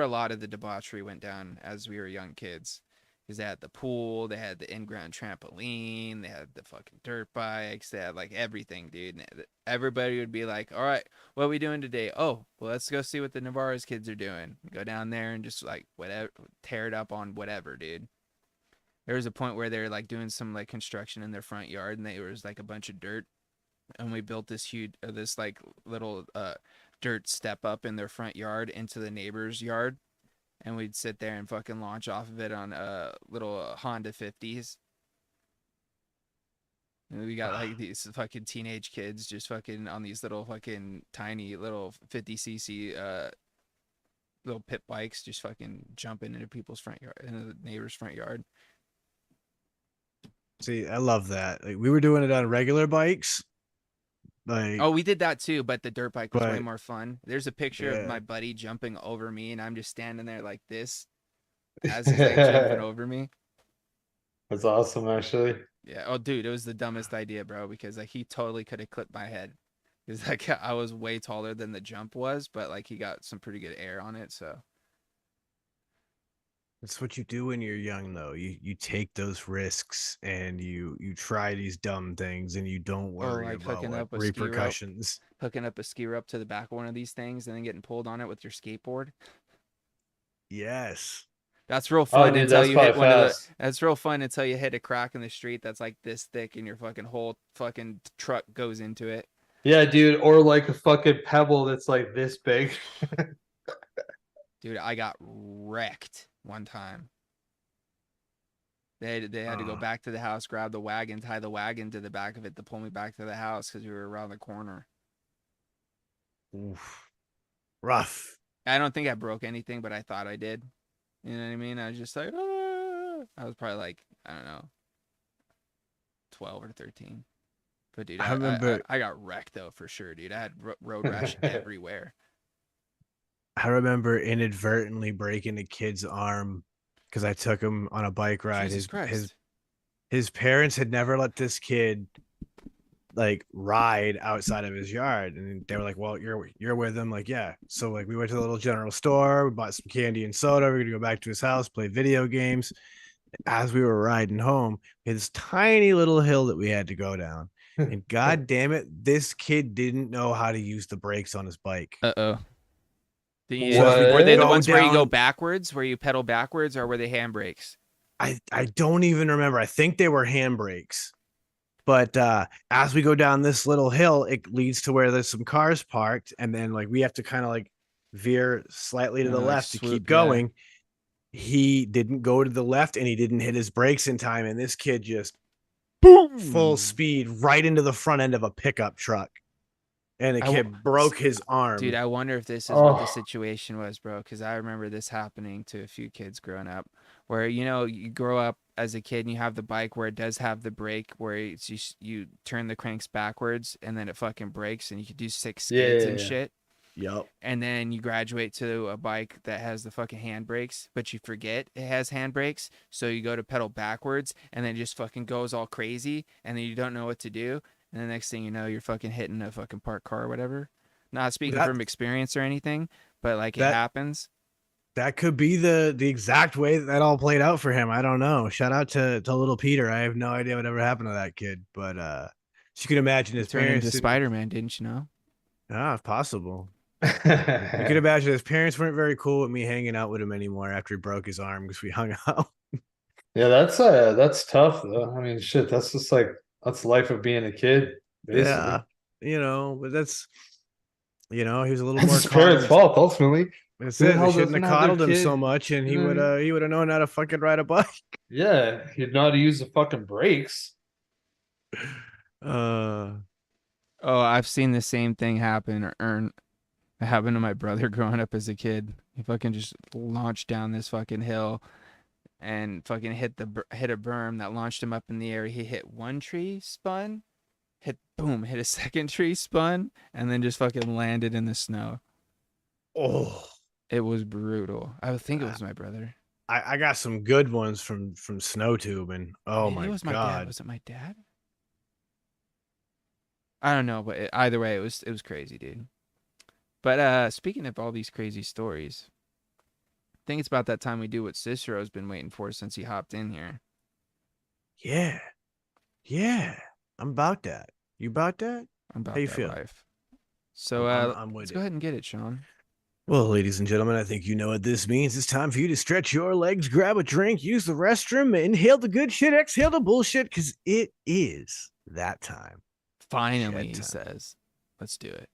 a lot of the debauchery went down as we were young kids. Because they had the pool, they had the in-ground trampoline, they had the fucking dirt bikes, they had like everything, dude. And everybody would be like, all right, what are we doing today? Oh, well, let's go see what the Navarro's kids are doing. Go down there and just like whatever, tear it up on whatever, dude. there was a point where they were like doing some like construction in their front yard, and there was like a bunch of dirt, and we built this huge, this like little dirt step up in their front yard into the neighbor's yard, and we'd sit there and fucking launch off of it on little Honda 50s. And we got like these fucking teenage kids just fucking on these little fucking tiny little 50cc little pit bikes, just fucking jumping into people's front yard, into the neighbor's front yard. See, I love that. Like, we were doing it on regular bikes. Like, Oh, we did that too, but the dirt bike was way But- more fun. There's a picture of Yeah. my buddy jumping over me, and I'm just standing there like this as he's like jumping over me. That's awesome, actually. Yeah. Oh, dude, it was the dumbest idea, bro, because like he totally could have clipped my head. Because like I was way taller than the jump was, but like he got some pretty good air on it. So that's what you do when you're young, though. You take those risks and you try these dumb things, and you don't worry like about hooking like, up a ski rope. repercussions. hooking up a ski rope to the back of one of these things and then getting pulled on it with your skateboard. Yes. That's real fun dude, until that's you hit probably one of the. fast. That's real fun until you hit a crack in the street that's like this thick, and your fucking whole fucking truck goes into it. Yeah, dude, or like a fucking pebble that's like this big. Dude, I got wrecked one time. They had to go back to the house, grab the wagon, tie the wagon to the back of it to pull me back to the house because we were around the corner. Oof. Rough. I don't think I broke anything, but I thought I did. You know what I mean? I was just like, ah. I was probably like, I don't know, 12 or 13. But dude, I remember- I got wrecked though for sure, dude. I had road rash everywhere. I remember inadvertently breaking a kid's arm because I took him on a bike ride. Jesus Christ. His parents had never let this kid like ride outside of his yard, and they were like, well, you're with him. Like, yeah. So like we went to the little general store, we bought some candy and soda, we're gonna go back to his house, play video games. As we were riding home, we had this tiny little hill that we had to go down, and god damn it, this kid didn't know how to use the brakes on his bike. Uh-oh. What? Were they the Go ones where you go down- backwards, where you pedal backwards, or were they handbrakes? I don't even remember. I think they were handbrakes. But as we go down this little hill, it leads to where there's some cars parked, and then like we have to kind of like veer slightly to the Like left to swoop, keep yeah. going. He didn't go to the left, and he didn't hit his brakes in time, and this kid just Boom! full speed right into the front end of a pickup truck, and the I w- kid broke his arm. Dude, I wonder if this is what the Oh. situation was, bro. Because I remember this happening to a few kids growing up, where you grow up as a kid and you have the bike where it does have the brake, where it's you turn the cranks backwards and then it fucking brakes, and you can do 6 skids and Yeah. shit. Yep. And then you graduate to a bike that has the fucking handbrakes, but you forget it has handbrakes, so you go to pedal backwards, and then it just fucking goes all crazy, and then you don't know what to do, and the next thing you know, you're fucking hitting a fucking parked car or whatever. Not speaking That- from experience or anything, but like it That- happens. That could be the exact way that all played out for him. I don't know. Shout out to little Peter. I have no idea whatever happened to that kid, but you can imagine his Turned parents into didn't- Spider-Man, didn't you know? Ah, if possible. You could imagine his parents weren't very cool with me hanging out with him anymore after he broke his arm because we hung out. Yeah, that's tough though. I mean, shit, that's just like that's the life of being a kid. Basically. Yeah, but that's he was a little It's more his parents' coddled. fault ultimately. That's Who the it. They hell shouldn't have doesn't have their coddled him so kid? much, and You know what I mean? he would have known how to fucking ride a bike. Yeah, he'd know how to use the fucking brakes. Uh, Oh, I've seen the same thing happen it happened to my brother growing up as a kid. He fucking just launched down this fucking hill and fucking hit a berm that launched him up in the air. He hit one tree, spun, hit a second tree, spun, and then just fucking landed in the snow. oh, It was brutal. I would think it was my brother. I got some good ones from snow tubing. Oh Maybe my it was my dad. god. Was it my dad? I don't know, but either way, it was crazy, dude. But speaking of all these crazy stories, I think it's about that time we do what Cicero's been waiting for since he hopped in here. Yeah. Yeah. I'm about that. You about that? I'm about How you that feel? life. So I'm with let's it. go ahead and get it, Sean. Well, ladies and gentlemen, I think you know what this means. It's time for you to stretch your legs, grab a drink, use the restroom, inhale the good shit, exhale the bullshit, because it is that time. Finally, Shed he time. says, let's do it.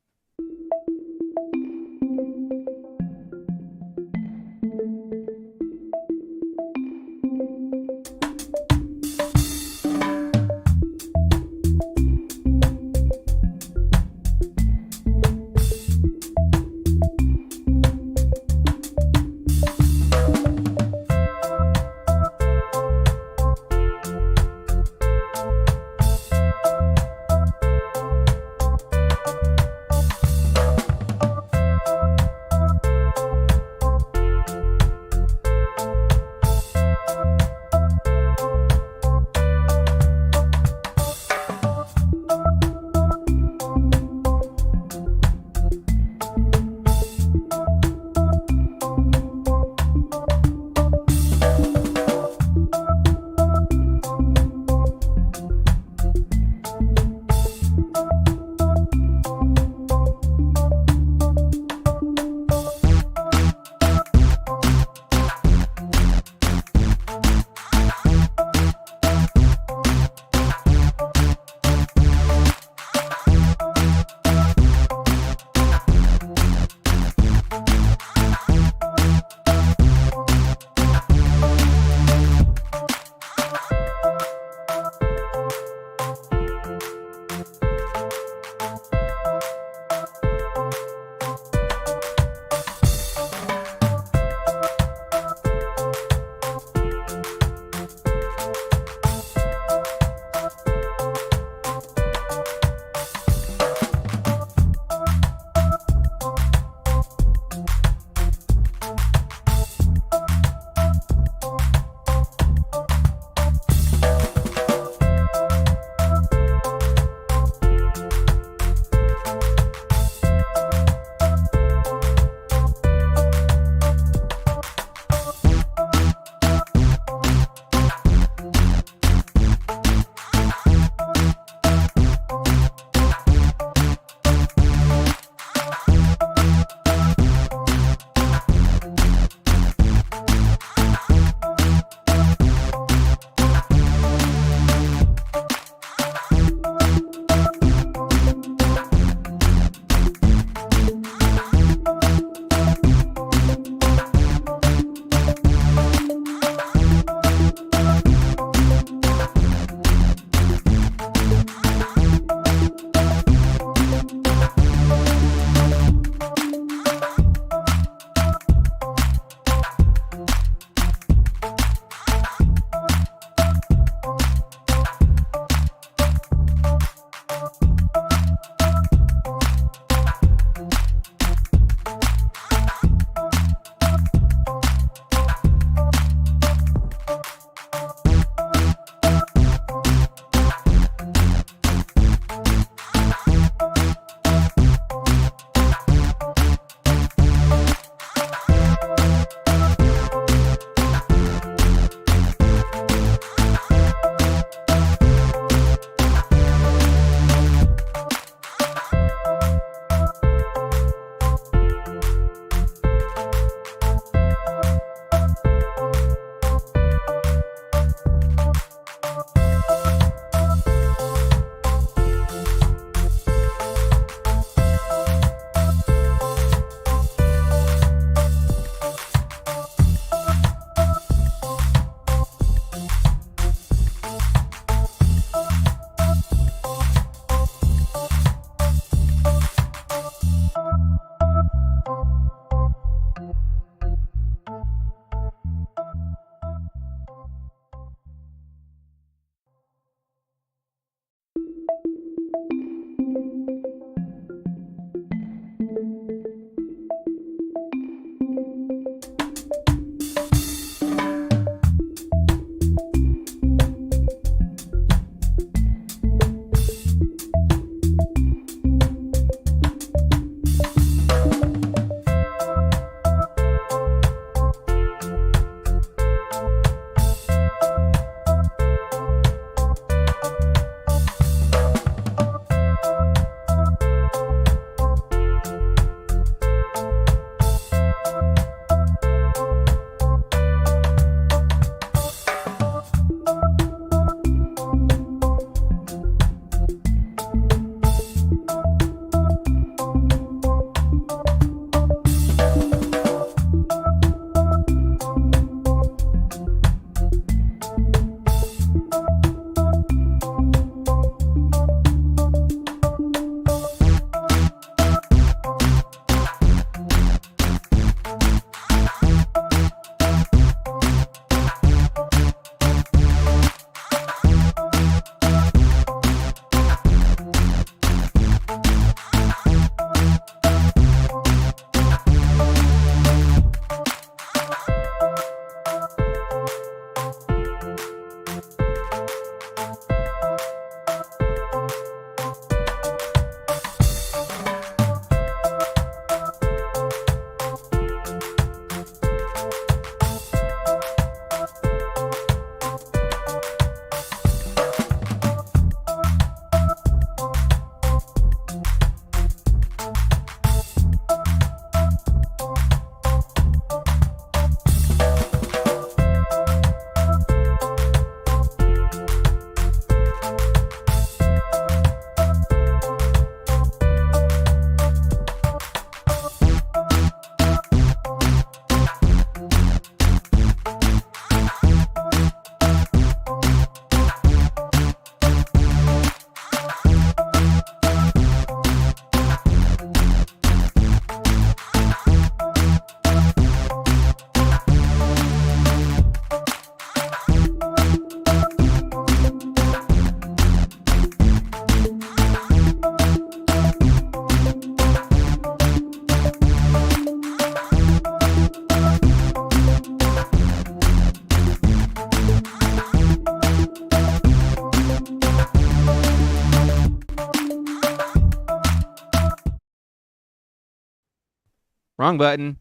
Wrong button.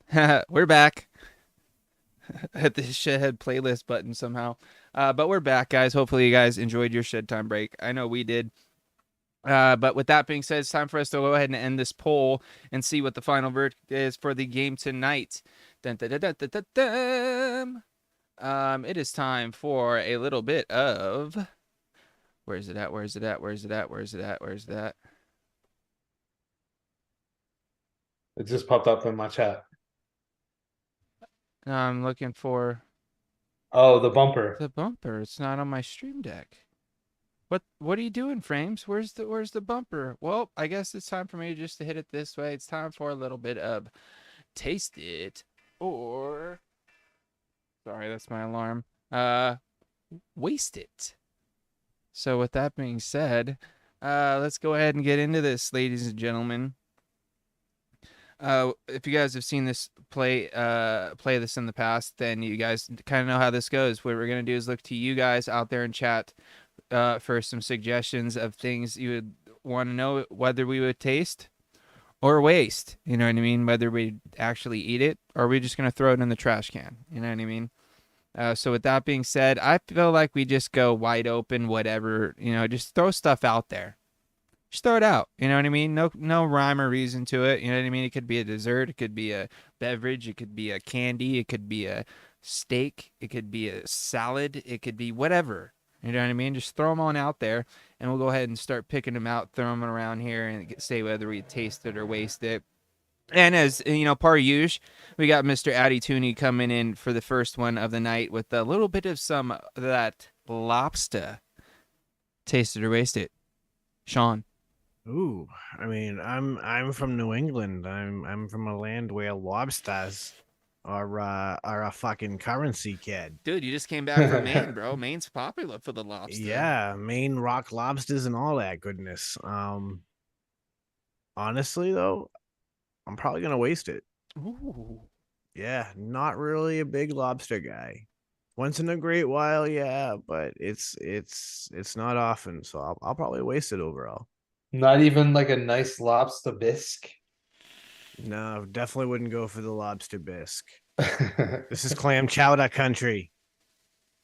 We're back. At the Shedhead playlist button somehow. But we're back, guys. Hopefully you guys enjoyed your Shed Time break. I know we did. But with that being said, it's time for us to go ahead and end this poll and see what the final verdict is for the game tonight. Dun, dun, dun, dun, dun, dun, dun. It is time for a little bit of... Where's it at? Where's it at? Where's it at? Where's it at? Where's it at? It just popped up in my chat. No, I'm looking for Oh, the bumper. the bumper. It's not on my stream deck. What are you doing, Frames? Where's the bumper? Well, I guess it's time for me just to hit it this way. It's time for a little bit of taste it or sorry, that's my alarm. Waste it. So with that being said, let's go ahead and get into this, ladies and gentlemen. If you guys have seen this play this in the past, then you guys kind of know how this goes. What we're gonna do is look to you guys out there in chat for some suggestions of things you would want to know whether we would taste or waste. You know what I mean? Whether we actually eat it or we just gonna throw it in the trash can. You know what I mean? So with that being said, I feel like we just go wide open, whatever. You know, just throw stuff out there. Just throw it out. You know what I mean? No rhyme or reason to it. You know what I mean? It could be a dessert. It could be a beverage. It could be a candy. It could be a steak. It could be a salad. It could be whatever. You know what I mean? Just throw them on out there, and we'll go ahead and start picking them out, throw them around here, and say whether we taste it or waste it. And as you know, par usual, we got Mr. Addy Tooney coming in for the first one of the night with a little bit of some of that lobster. Taste it or waste it, Sean. Ooh, I mean, I'm from New England. I'm from a land where lobsters are a fucking currency, kid. Dude, you just came back from Maine, bro. Maine's popular for the lobster. Yeah, Maine rock lobsters and all that goodness. Honestly though, I'm probably gonna waste it. Ooh. Yeah, not really a big lobster guy. Once in a great while, yeah, but it's not often, so I'll probably waste it overall. Not even like a nice lobster bisque. No, definitely wouldn't go for the lobster bisque. This is clam chowder country.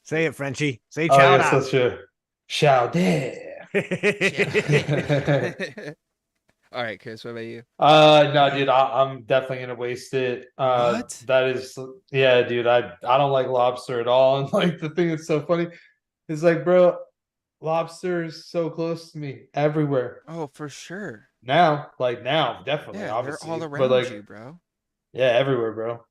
Say it, Frenchie. Say Oh, chowder. yes, that's true. Chowder. All right, Chris, what about you? No, dude, I'm definitely gonna waste it. What? That is, yeah, dude. I don't like lobster at all. And like the thing that's so funny is like, bro, lobster is so close to me everywhere Oh, for sure. now. Like now, definitely, Yeah, obviously, they're all but around like, you, bro. yeah, everywhere, bro.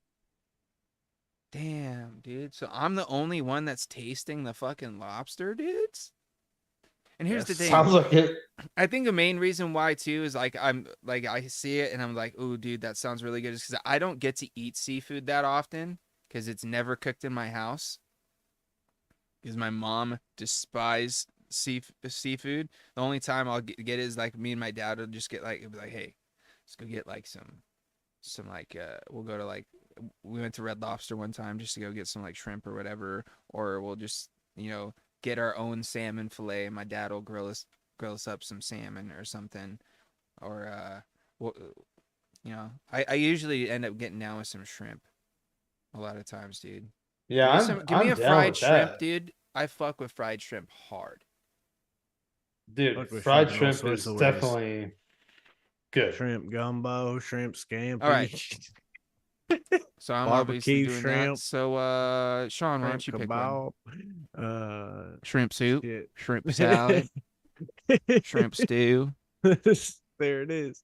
Damn, dude. So I'm the only one that's tasting the fucking lobster, dudes? And here's the thing. Sounds like it. I think the main reason why too is like I'm like I see it and I'm like, oh, dude, that sounds really good. Is because I don't get to eat seafood that often because it's never cooked in my house. Because my mom despises seafood. The only time I'll get is like me and my dad will just get like, it'll be like, hey, let's go get like some like we'll go to like we went to Red Lobster one time just to go get some like shrimp or whatever, or we'll just get our own salmon fillet and my dad will grill us up some salmon or something, or well, I usually end up getting down with some shrimp a lot of times, dude. Yeah, Give me a down fried with shrimp, that. dude. I fuck with fried shrimp hard. Dude. Fuck with Fried shrimp in all shrimp sorts is of ways. definitely good. Shrimp gumbo, shrimp scampi. All right. So I'm obviously Barbecue doing shrimp. that. So Sean, why don't you shrimp pick one? kebab. Shrimp soup, Shit. shrimp salad, shrimp stew. There it is.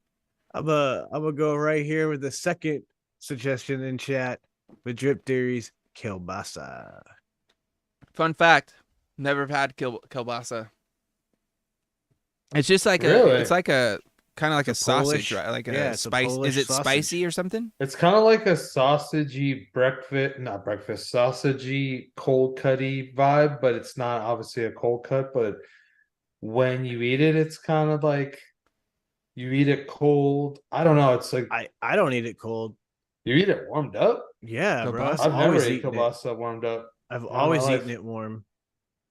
I'm gonna go right here with the second suggestion in chat. The drip theories kielbasa. Fun fact: never had kielbasa. It's just like Really? it's like a kind of like It's a a sausage, Polish- right? Like yeah, a it's a spice. Polish Is it sausage. spicy or something? It's kind of like a sausagey sausagey cold cutty vibe, but it's not obviously a cold cut. But when you eat it, it's kind of like you eat it cold. I don't know. It's like I don't eat it cold. you eat it warmed up. Yeah, bro. Kielbasa? I've I've never always ate eaten it. kielbasa warmed up. I've in my always life. eaten it warm.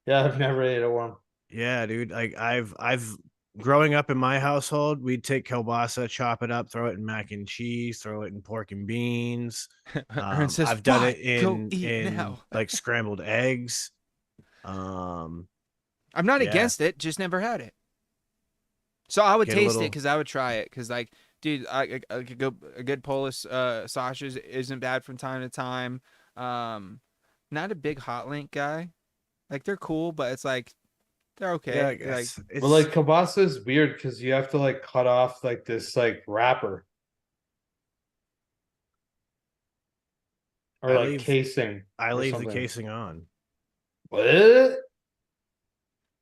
Yeah, I've never ate it warm. Yeah, dude. Like I've growing up in my household, we'd take kielbasa, chop it up, throw it in mac and cheese, throw it in pork and beans. Ern says, I've done "Why? it Go in eat now." like scrambled eggs. Um, I'm not yeah. against it, just never had it. So I would Get a taste it little- because I would try it because, like, dude, I could go a good Polish sausage isn't bad from time to time. Not a big hot link guy. Like they're cool, but it's like they're okay. Yeah, I Like guess. It's But like kielbasa is weird because you have to like cut off like this like wrapper or I like leave- casing. I or leave the something. casing on. What?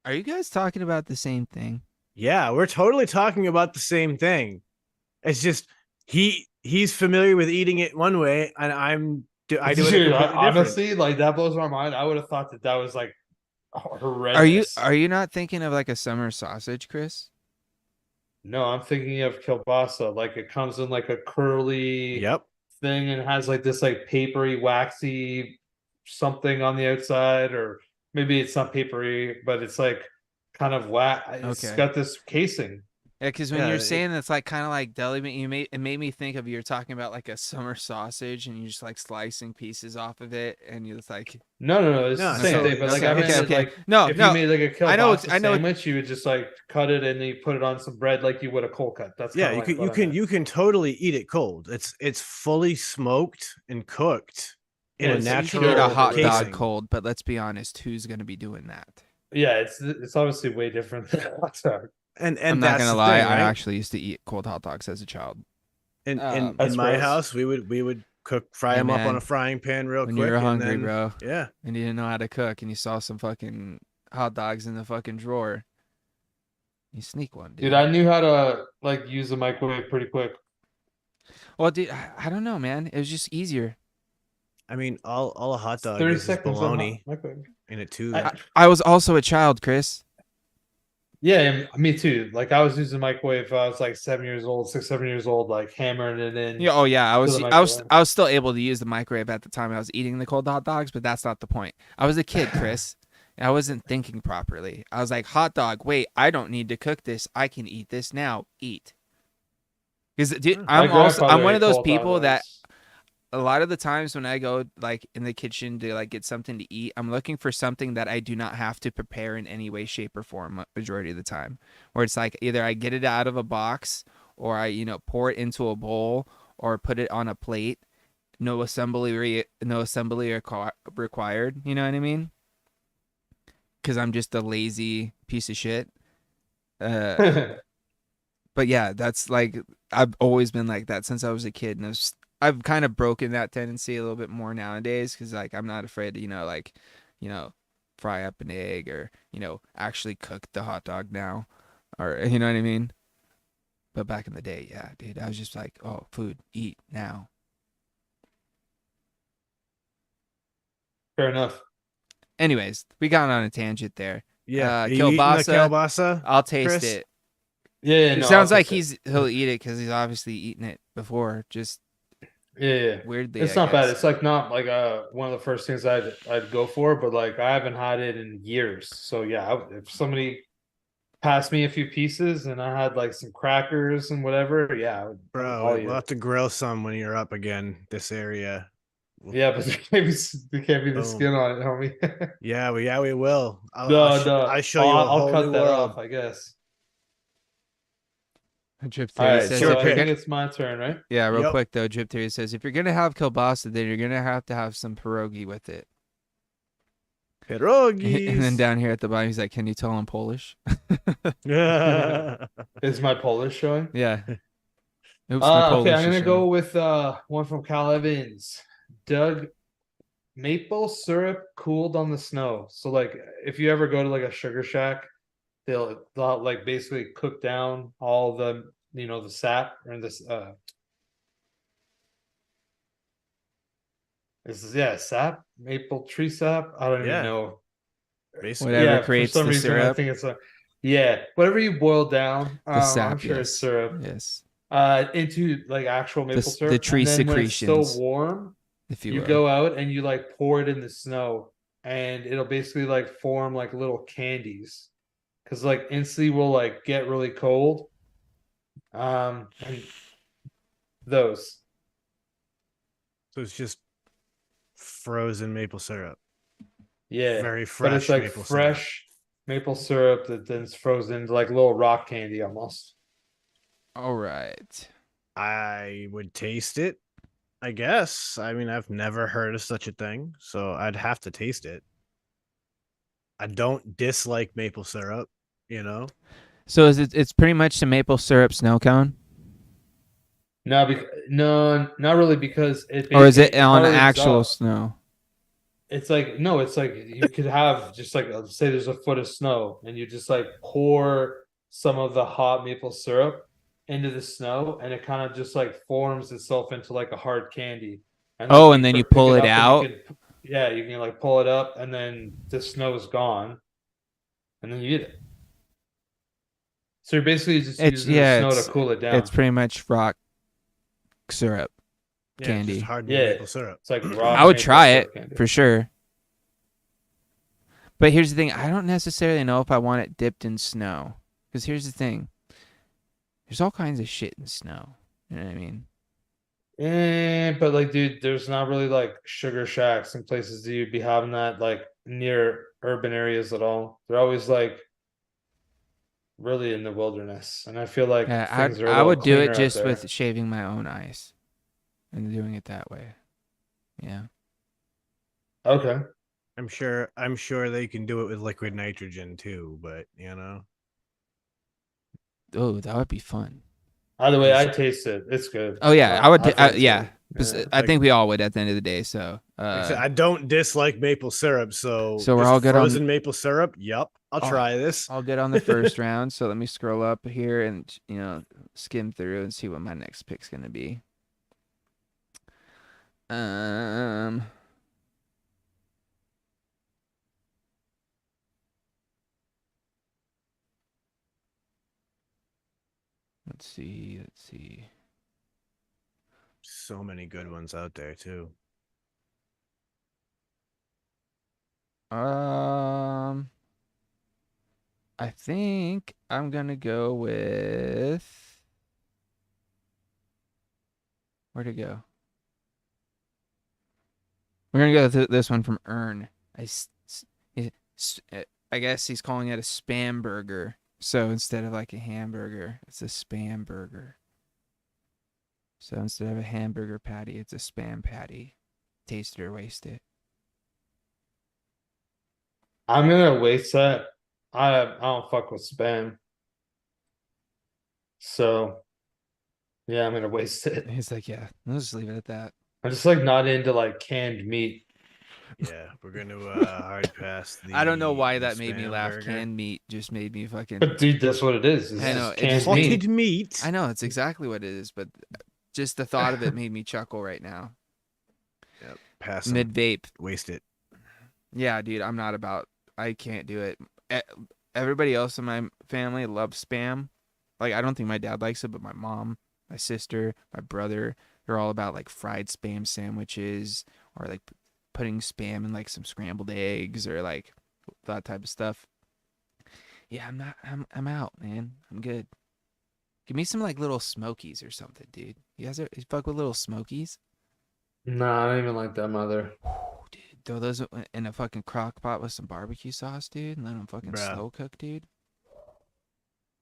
are you guys talking about the same thing? Yeah, we're totally talking about the same thing. It's just he's familiar with eating it one way, and I do it a Dude, completely different. honestly, like that blows my mind. I would have thought that was like horrendous. Are you not thinking of like a summer sausage, Chris? No, I'm thinking of kielbasa. Like it comes in like a curly Yep. thing and has like this like papery, waxy something on the outside, or maybe it's not papery, but it's like kind of wax. It's Okay. got this casing. Yeah, because when Yeah, you're it- saying it's like kind of like deli meat, it made me think of you're talking about like a summer sausage and you're just like slicing pieces off of it, and you're just like, No, it's No, the same so- thing. But like okay, I meant okay, it, okay. like No, if no, you made like a I know kielbasa I know sandwich, you would just like cut it and then you put it on some bread like you would a cold cut. That's Yeah, kinda you like can what you I can meant. you can totally eat it cold. It's fully smoked and cooked in Yeah, a it's you natural can eat a Sure, hot dog casing. cold, but let's be honest, who's gonna be doing that? Yeah, it's obviously way different than a hot dog. And I'm not that's gonna the lie, thing, I right? actually used to eat cold hot dogs as a child. in That's my gross. house, we would fry Hey, them up on man, a frying pan real When quick. you were and hungry, then, bro, Yeah. and you didn't know how to cook, and you saw some fucking hot dogs in the fucking drawer, you sneak one, dude. Dude, I knew how to like use the microwave pretty quick. Well, dude, I don't know, man. It was just easier. I mean, all a hot dog 30 is seconds on bologna microwave. in a tube. I was also a child, Chris. Yeah, and me too. Like I was using the microwave. I was like 7 years old, 6, 7 years old, like hammering it in. Yeah, oh yeah, To the microwave. I was still able to use the microwave at the time I was eating the cold hot dogs, but that's not the point. I was a kid, Chris. I wasn't thinking properly. I was like, hot dog, wait, I don't need to cook this. I can eat this now. Eat. Because My grandfather I'm one ate of those cold hot people that dogs. a lot of the times when I go like in the kitchen to like get something to eat, I'm looking for something that I do not have to prepare in any way, shape, or form majority of the time. Where it's like either I get it out of a box or I, pour it into a bowl or put it on a plate. No assembly required. You know what I mean? Because I'm just a lazy piece of shit. But yeah, that's like I've always been like that since I was a kid, and I've kind of broken that tendency a little bit more nowadays because like I'm not afraid to fry up an egg or actually cook the hot dog now, or you know what I mean. But back in the day, yeah, dude, I was just like, oh, food, eat now. Fair enough. Anyways, we got on a tangent there. Yeah. Are you eating the kielbasa, kielbasa? I'll taste Chris? it. Yeah, It no, sounds I'll like taste it. he'll eat it because he's obviously eaten it before. Just Yeah. weirdly, It's I not bad. guess. It's like not like one of the first things I'd go for, but like I haven't had it in years. So yeah, if somebody passed me a few pieces and I had like some crackers and whatever, yeah, I'll Bro, eat we'll it. have to grill some when you're up again this area. Yeah, but there can't be the Boom. skin on it, homie. Yeah, we will. No, I show you a I'll whole cut new that world. off, I guess. Drip All Theory right, says so if I you're think gonna, it's my turn, right? yeah, real Yep. quick though, Drip Theory says if you're gonna have kielbasa, then you're gonna have to have some pierogi with it. Pierogies. And then down here at the bottom, he's like, "Can you tell I'm Polish?" Is my Polish showing? Yeah. Oops, my Polish. Okay, I'm is gonna showing. go with one from Cal Evans. Doug, maple syrup cooled on the snow. So like if you ever go to like a sugar shack, they'll like basically cook down all the the sap or this sap, maple tree sap. I don't Yeah. even know. Basically, Whatever Yeah, for creates some the reason I syrup. think it's whatever you boil down. The sap, I'm sure yes. it's syrup. Yes, Into like actual maple the syrup. tree and then when it's secretions, still warm, if you you will. go out and you like pour it in the snow, and it'll basically like form like little candies. because like instantly will like get really cold. And those. So it's just frozen maple syrup. Yeah. Very But it's fresh like maple syrup. fresh maple syrup that then is frozen into like little rock candy almost. All right. I would taste it, I guess. I mean, I've never heard of such a thing, so I'd have to taste it. I don't dislike maple syrup, you know? So it's pretty much the maple syrup snow cone, No, no, not really because or is it it on hardens actual up. snow? It's like no, it's like you could have just like say there's a foot of snow and you just like pour some of the hot maple syrup into the snow and it kind of just like forms itself into like a hard candy. And like Oh, and then you pick pull it it up and you out. can yeah, you can like pull it up and then the snow is gone and then you eat it. So you're basically just It's using the yeah, snow to cool it down. it's pretty much rock syrup Yeah, candy. just hardened Yeah. maple syrup. It's like I rock would maple try it syrup candy. for sure. But here's the thing: I don't necessarily know if I want it dipped in snow. Because here's the thing: there's all kinds of shit in snow. You know what I mean? But like, dude, there's not really like sugar shacks and places that you'd be having that like near urban areas at all. They're always like really in the wilderness, and I feel like Yeah, things are a I little would do it cleaner out just there. with shaving my own ice and doing it that way. Yeah. Okay. I'm sure they can do it with liquid nitrogen too, but you know. Oh, that would be fun. Either way, I Just- taste it. It's good. Oh yeah, I would. I think it's Yeah. good. I Like- think we all would at the end of the day. So, like I said, I don't dislike maple syrup, so So we're just all good on- frozen maple syrup. Yup, I'll Oh, try this. I'll get on the first round. So let me scroll up here and skim through and see what my next pick's gonna be. Let's see. So many good ones out there too. I think I'm gonna go with where'd it go? We're gonna go with this one from Earn. I guess he's calling it a spam burger. So instead of like a hamburger, it's a spam burger. So instead of a hamburger patty, it's a spam patty. Taste it or waste it. I'm gonna waste that. I don't fuck with spam. So yeah, I'm gonna waste it. He's like, yeah, let's just leave it at that. I'm just like not into like canned meat. Yeah, we're gonna hard pass the. I don't know why the that made me spam laugh. burger. Canned meat just made me fucking. But dude, that's what it is. It's I know, just it canned just meat. Potted meat. I know it's exactly what it is, but just the thought of it made me chuckle right now. Yep, pass Mid vape. Waste it. Yeah, dude, I'm not about. I can't do it. Everybody else in my family loves spam. Like, I don't think my dad likes it, but my mom, my sister, my brother, they're all about like fried spam sandwiches or like putting spam in like some scrambled eggs or like that type of stuff. Yeah, I'm not. I'm out, man. I'm good. Give me some like little smokies or something, dude. You fuck with little smokies? Nah, I don't even like that mother. Dude, throw those in a fucking crock pot with some barbecue sauce, dude, and let them fucking Bruh. slow cook, dude.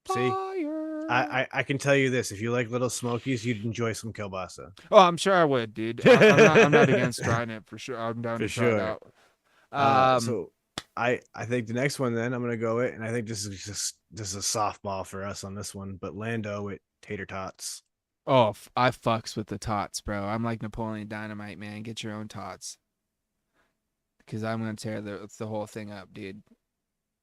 See, Fire. I can tell you this: if you like little smokies, you'd enjoy some kielbasa. Oh, I'm sure I would, dude. I'm not against trying it for sure. I'm down For to try it sure. out. So I think the next one then I'm gonna go it, and I think this is a softball for us on this one, but Lando with tater tots. Oh, I fucks with the tots, bro. I'm like Napoleon Dynamite, man. Get your own tots. Because I'm going to tear the whole thing up, dude.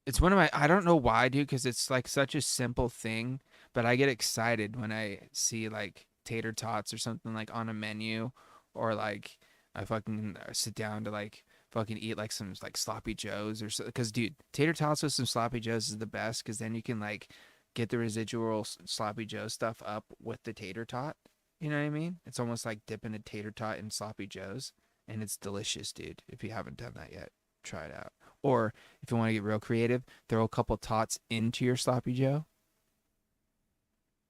It's one of my, I don't know why, dude, because it's like such a simple thing, but I get excited when I see like tater tots or something like on a menu, or like I fucking sit down to like fucking eat like some like sloppy joes or so. Because, dude, tater tots with some sloppy joes is the best, because then you can like get the residual sloppy joe stuff up with the tater tot. You know what I mean? It's almost like dipping a tater tot in sloppy joes, and it's delicious, dude. If you haven't done that yet, try it out. Or if you want to get real creative, throw a couple tots into your sloppy Joe.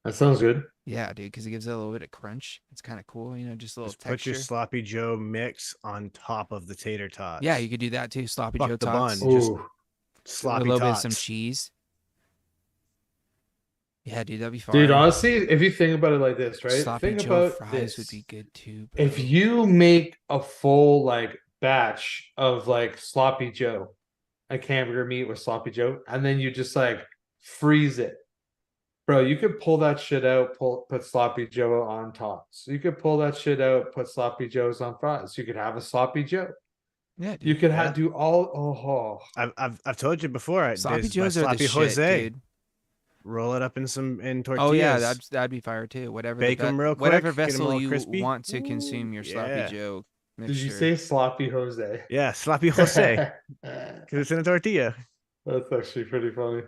That sounds good. Yeah, dude, because it gives it a little bit of crunch. It's kind of cool, just a little Just put your texture. sloppy Joe mix on top of the tater tots. Yeah, you could do that too. Sloppy Fuck Joe the tots. bun. Just Ooh, A sloppy little bit of tots. some cheese. Yeah, dude, that'd be fire. dude, honestly, if you think about it like this, right? Sloppy Think Joe about fries this. would be good too, bro. If you make a full like batch of like sloppy Joe, like hamburger meat with sloppy Joe, and then you just like freeze it, bro, you could pull that shit out, put sloppy Joe on tots. You could pull that shit out, put sloppy Joes on fries. You could have a sloppy Joe. Yeah, dude. You could Yeah. do all. I've told you before. Sloppy There's my Joes are the sloppy shit, Jose. dude. Roll it up in tortillas. Oh yeah, that'd be fire too. Whatever Bake 'em real whatever quick, get 'em vessel all you crispy. want to consume your sloppy Yeah. Joe Did mixture. you say sloppy Jose? Yeah, sloppy Jose. Because it's in a tortilla. That's actually pretty funny.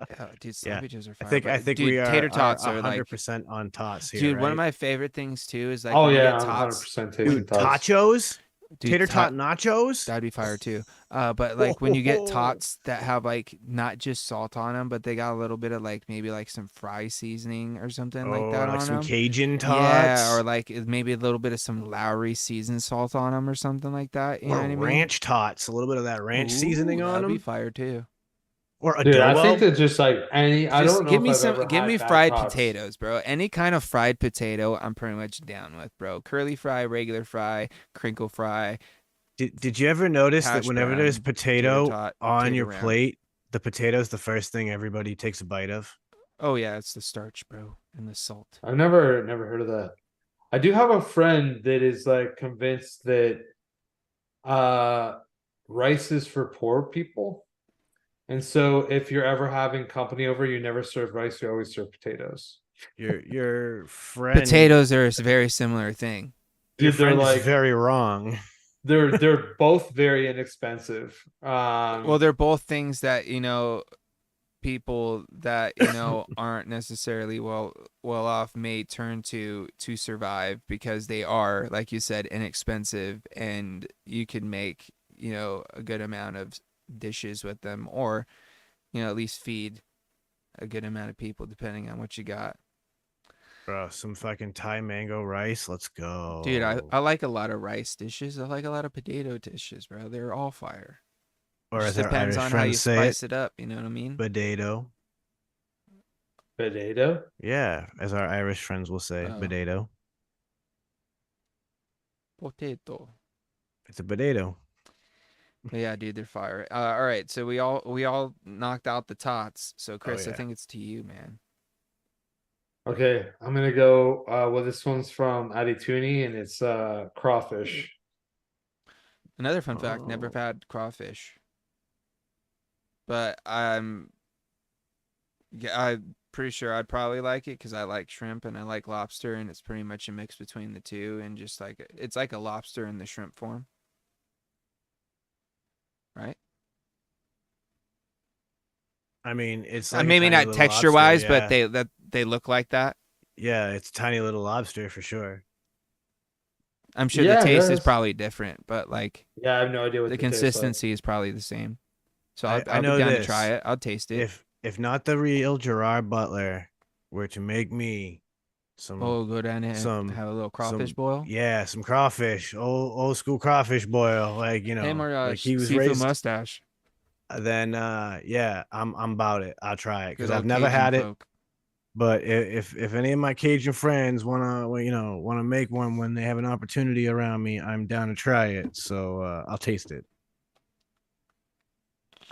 Yeah, dude, sloppy Joes are fire. I think dude, we are tater tots are like 100% on tots here. dude, right? one of my favorite things too is like Oh when you yeah, get I'm tots. 100% tasting Dude, tots. tachos, Dude, tater tot nachos. That'd be fire too. But like when you get tots that have like not just salt on them, but they got a little bit of like maybe like some fry seasoning or something like that like on some them. Cajun tots. Yeah, or like maybe a little bit of some Lowry seasoned salt on them or something like that. You know what I mean? Ranch tots, a little bit of that ranch seasoning on that'd them. be fire too. Or Dude, adobo. I think that just like any, I Just don't know give if me I've some, ever give had me bad fried tots. potatoes, bro. Any kind of fried potato, I'm pretty much down with, bro. Curly fry, regular fry, crinkle fry. Did you ever notice that Hash whenever there's brown, potato tater tot, on tater your round. plate, the potato's the first thing everybody takes a bite of? Oh yeah, it's the starch, bro, and the salt. I've never heard of that. I do have a friend that is like convinced that rice is for poor people. And so if you're ever having company over, you never serve rice, you always serve potatoes. Your friend Potatoes are a very similar thing. Your Dude, they're friend like is very wrong. they're both very inexpensive. Well, they're both things that people that aren't necessarily well off may turn to survive because they are, like you said, inexpensive, and you can make a good amount of dishes with them, or at least feed a good amount of people depending on what you got. Bro, some fucking Thai mango rice. Let's go. Dude, I like a lot of rice dishes. I like a lot of potato dishes, bro. They're all fire. Or It as just our depends Irish on how you friends say spice it, it up, you know what I mean? potato. Potato? Yeah, as our Irish friends will say, Oh. potato. Potato. It's a potato. But yeah, dude, they're fire. All right, so we all knocked out the tots. So Chris, I yeah. think it's to you, man. Okay, I'm gonna go well, this one's from Addy Tooney and it's crawfish. Another fun fact: never Oh. had crawfish, but I'm pretty sure I'd probably like it because I like shrimp and I like lobster, and it's pretty much a mix between the two, and just like it's like a lobster in the shrimp form, right? I mean, it's like Maybe not texture wise, but they look like that. Yeah, it's a tiny little lobster for sure. I'm sure Yeah, the it taste is does. probably different, but like Yeah, I have no idea what the it tastes like. consistency is probably the same. So I'll I be know down to this. try it. I'll taste it. If not the real Gerard Butler were to make me some Go down and have a little crawfish boil. Yeah, some crawfish, old school crawfish boil, like Him or like he was seafood raised. mustache. Then yeah, I'm about it. I'll try it because Good I've old never Cajun had it. folk. But if any of my Cajun friends wanna make one when they have an opportunity around me, I'm down to try it. So I'll taste it.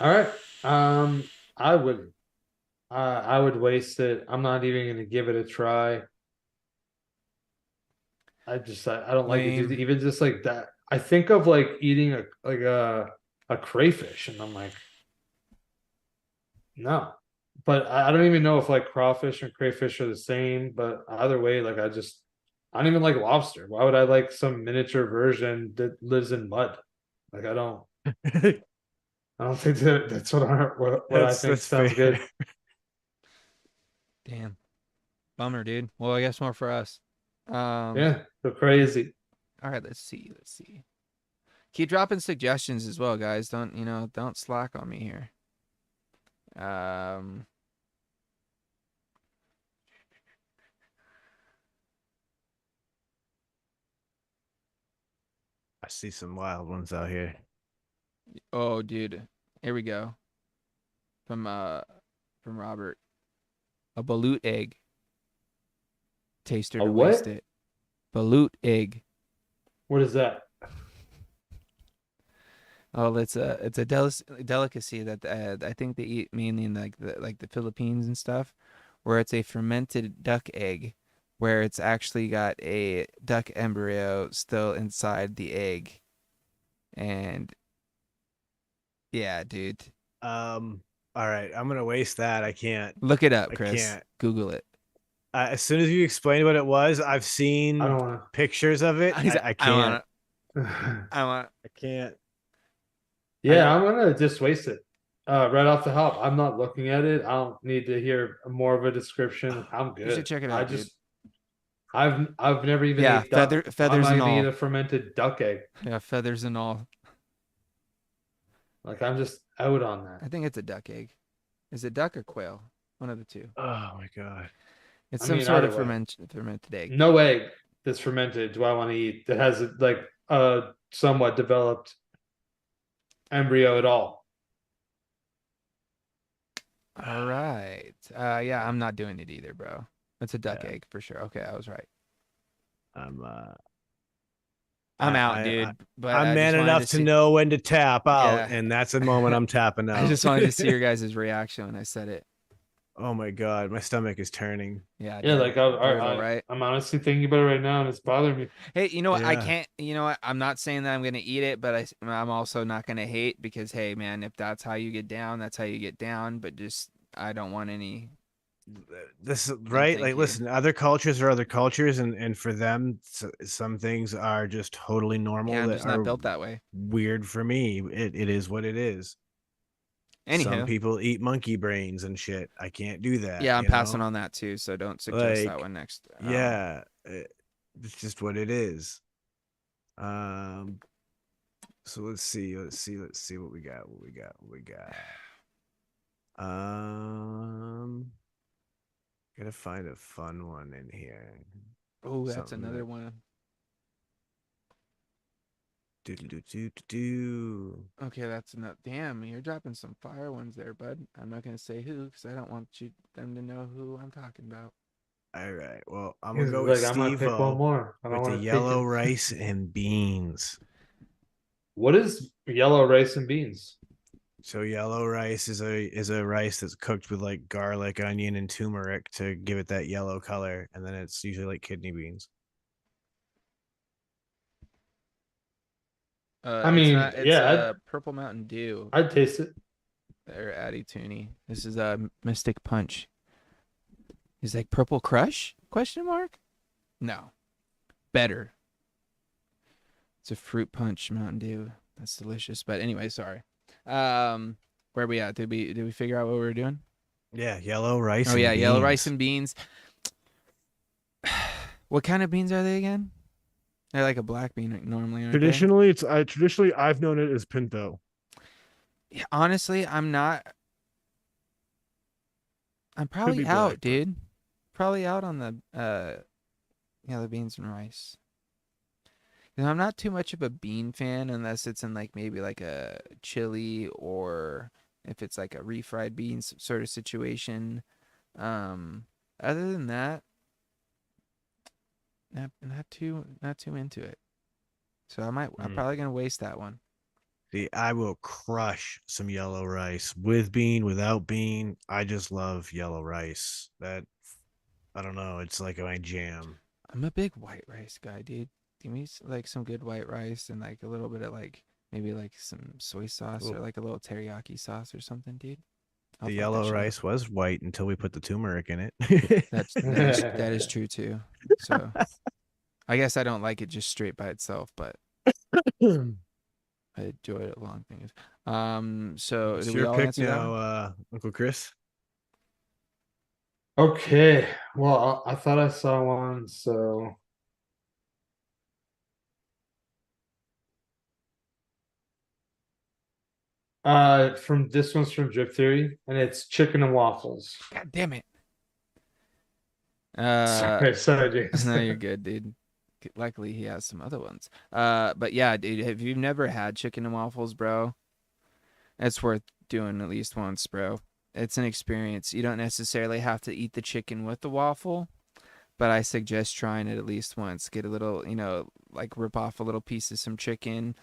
All right. I would waste it. I'm not even gonna give it a try. I don't like it. Lame. Dude. Even just like that. I think of like eating a crayfish, and I'm like, no. But I don't even know if like crawfish and crayfish are the same. But either way, like I don't even like lobster. Why would I like some miniature version that lives in mud? Like I don't think that's what I think sounds fair. good. Damn. Bummer, dude. Well, I guess more for us. Yeah, so crazy. All right, let's see. Keep dropping suggestions as well, guys. Don't slack on me here. I see some wild ones out here. Oh, dude, here we go. From Robert, a balut egg. Taste it A or waste what? it. Balut egg. What is that? Oh, it's a delicacy that I think they eat mainly in the Philippines and stuff, where it's a fermented duck egg, where it's actually got a duck embryo still inside the egg, and yeah, dude, All right, I'm gonna waste that. I can't. look it up, I Chris. can't. Google it. As soon as you explained what it was, I've I seen don't want pictures of it. I I can't. want it. to. I want. I can't. Yeah, I'm gonna just waste it. Right off the hop. I'm not looking at it. I don't need to hear more of a description. I'm good. You should check it out, dude. I've never even Yeah, ate duck. feathers I'm and not even all. eat a fermented duck egg. Yeah, feathers and all. Like I'm just out on I that. think it's a duck egg. Is it duck or quail? One of the two. Oh my god. It's I some mean, sort either of way. fermented egg. No egg that's fermented do I want to eat that has like a somewhat developed embryo at all. All right. Yeah, I'm not doing it either, bro. It's a duck Yeah. egg for sure. Okay, I was right. I'm I'm I- out, I- dude. But I'm I man just wanted enough to to see. know when to tap out, Yeah. and that's the moment I'm tapping out. I just wanted to see your guys' reaction when I said it. Oh my god, my stomach is turning. Yeah, Yeah, dude. like Brutal, right? I'm honestly thinking about it right now and it's bothering me. Hey, you know what? I Yeah. can't. You know what? I'm not saying that I'm gonna eat it, but I'm also not gonna hate because hey, man, if that's how you get down, that's how you get down. But just I don't want any. This is right. thank Like, you. listen, other cultures are other cultures, and for them, some things are just totally normal Yeah, I'm that just are not built that way. weird for me. It is what it is. Some Anywho, people eat monkey brains and shit. I can't do that. yeah, I'm you passing know? on that too. So don't suggest that Like, one next. yeah, it's just what it is. So let's see what we got. Um, gotta find a fun one in here. Oh, that's Something another that- one. Do. Okay, that's not. Damn, you're dropping some fire ones there, bud. I'm not gonna say who because I don't want them to know who I'm talking about. All right. Well, I'm He's gonna go with like, I'm gonna pick one Steve-O more. I don't with the want to take yellow it. rice and beans. What is yellow rice and beans? So yellow rice is a rice that's cooked with like garlic, onion, and turmeric to give it that yellow color, and then it's usually like kidney beans. I mean, it's yeah, Purple Mountain Dew I'd taste it. or Addy Tooney. This is a Mystic Punch. He's like Purple Crush? Question mark? No, better. It's a fruit punch Mountain Dew. That's delicious. But anyway, sorry. Where are we at? Did we figure out what we were doing? Yeah, yellow rice. Oh and yeah, yellow beans. rice and beans. What kind of beans are they again? They're like a black bean normally, aren't they? Traditionally I've known it as pinto. Yeah, honestly, I'm probably be out, black, but- dude. Probably out on the yellow beans and rice. I'm not too much of a bean fan unless it's in like maybe like a chili or if it's like a refried beans sort of situation. Other than that, not too into it. So I'm probably gonna waste that one. See, I will crush some yellow rice with bean, without bean. I just love yellow rice. That I don't know. It's like my jam. I'm a big white rice guy, dude. Give me like some good white rice and like a little bit of like maybe like some soy sauce or Ooh. like a little teriyaki sauce or something, dude. I'll The fuck that yellow shit up. rice was white until we put the turmeric in it. That is true too. So I guess I don't like it just straight by itself, but I enjoy it along things. So It's did we your all pick answer that one? now, Uncle Chris. Okay. Well, I thought I saw one, so From this one's from Drip Theory, and it's chicken and waffles. God damn it. Sorry, James. No, you're good, dude. Luckily, he has some other ones. But yeah, dude, if you've never had chicken and waffles, bro, it's worth doing at least once, bro. It's an experience. You don't necessarily have to eat the chicken with the waffle, but I suggest trying it at least once. Get a little, like rip off a little piece of some chicken,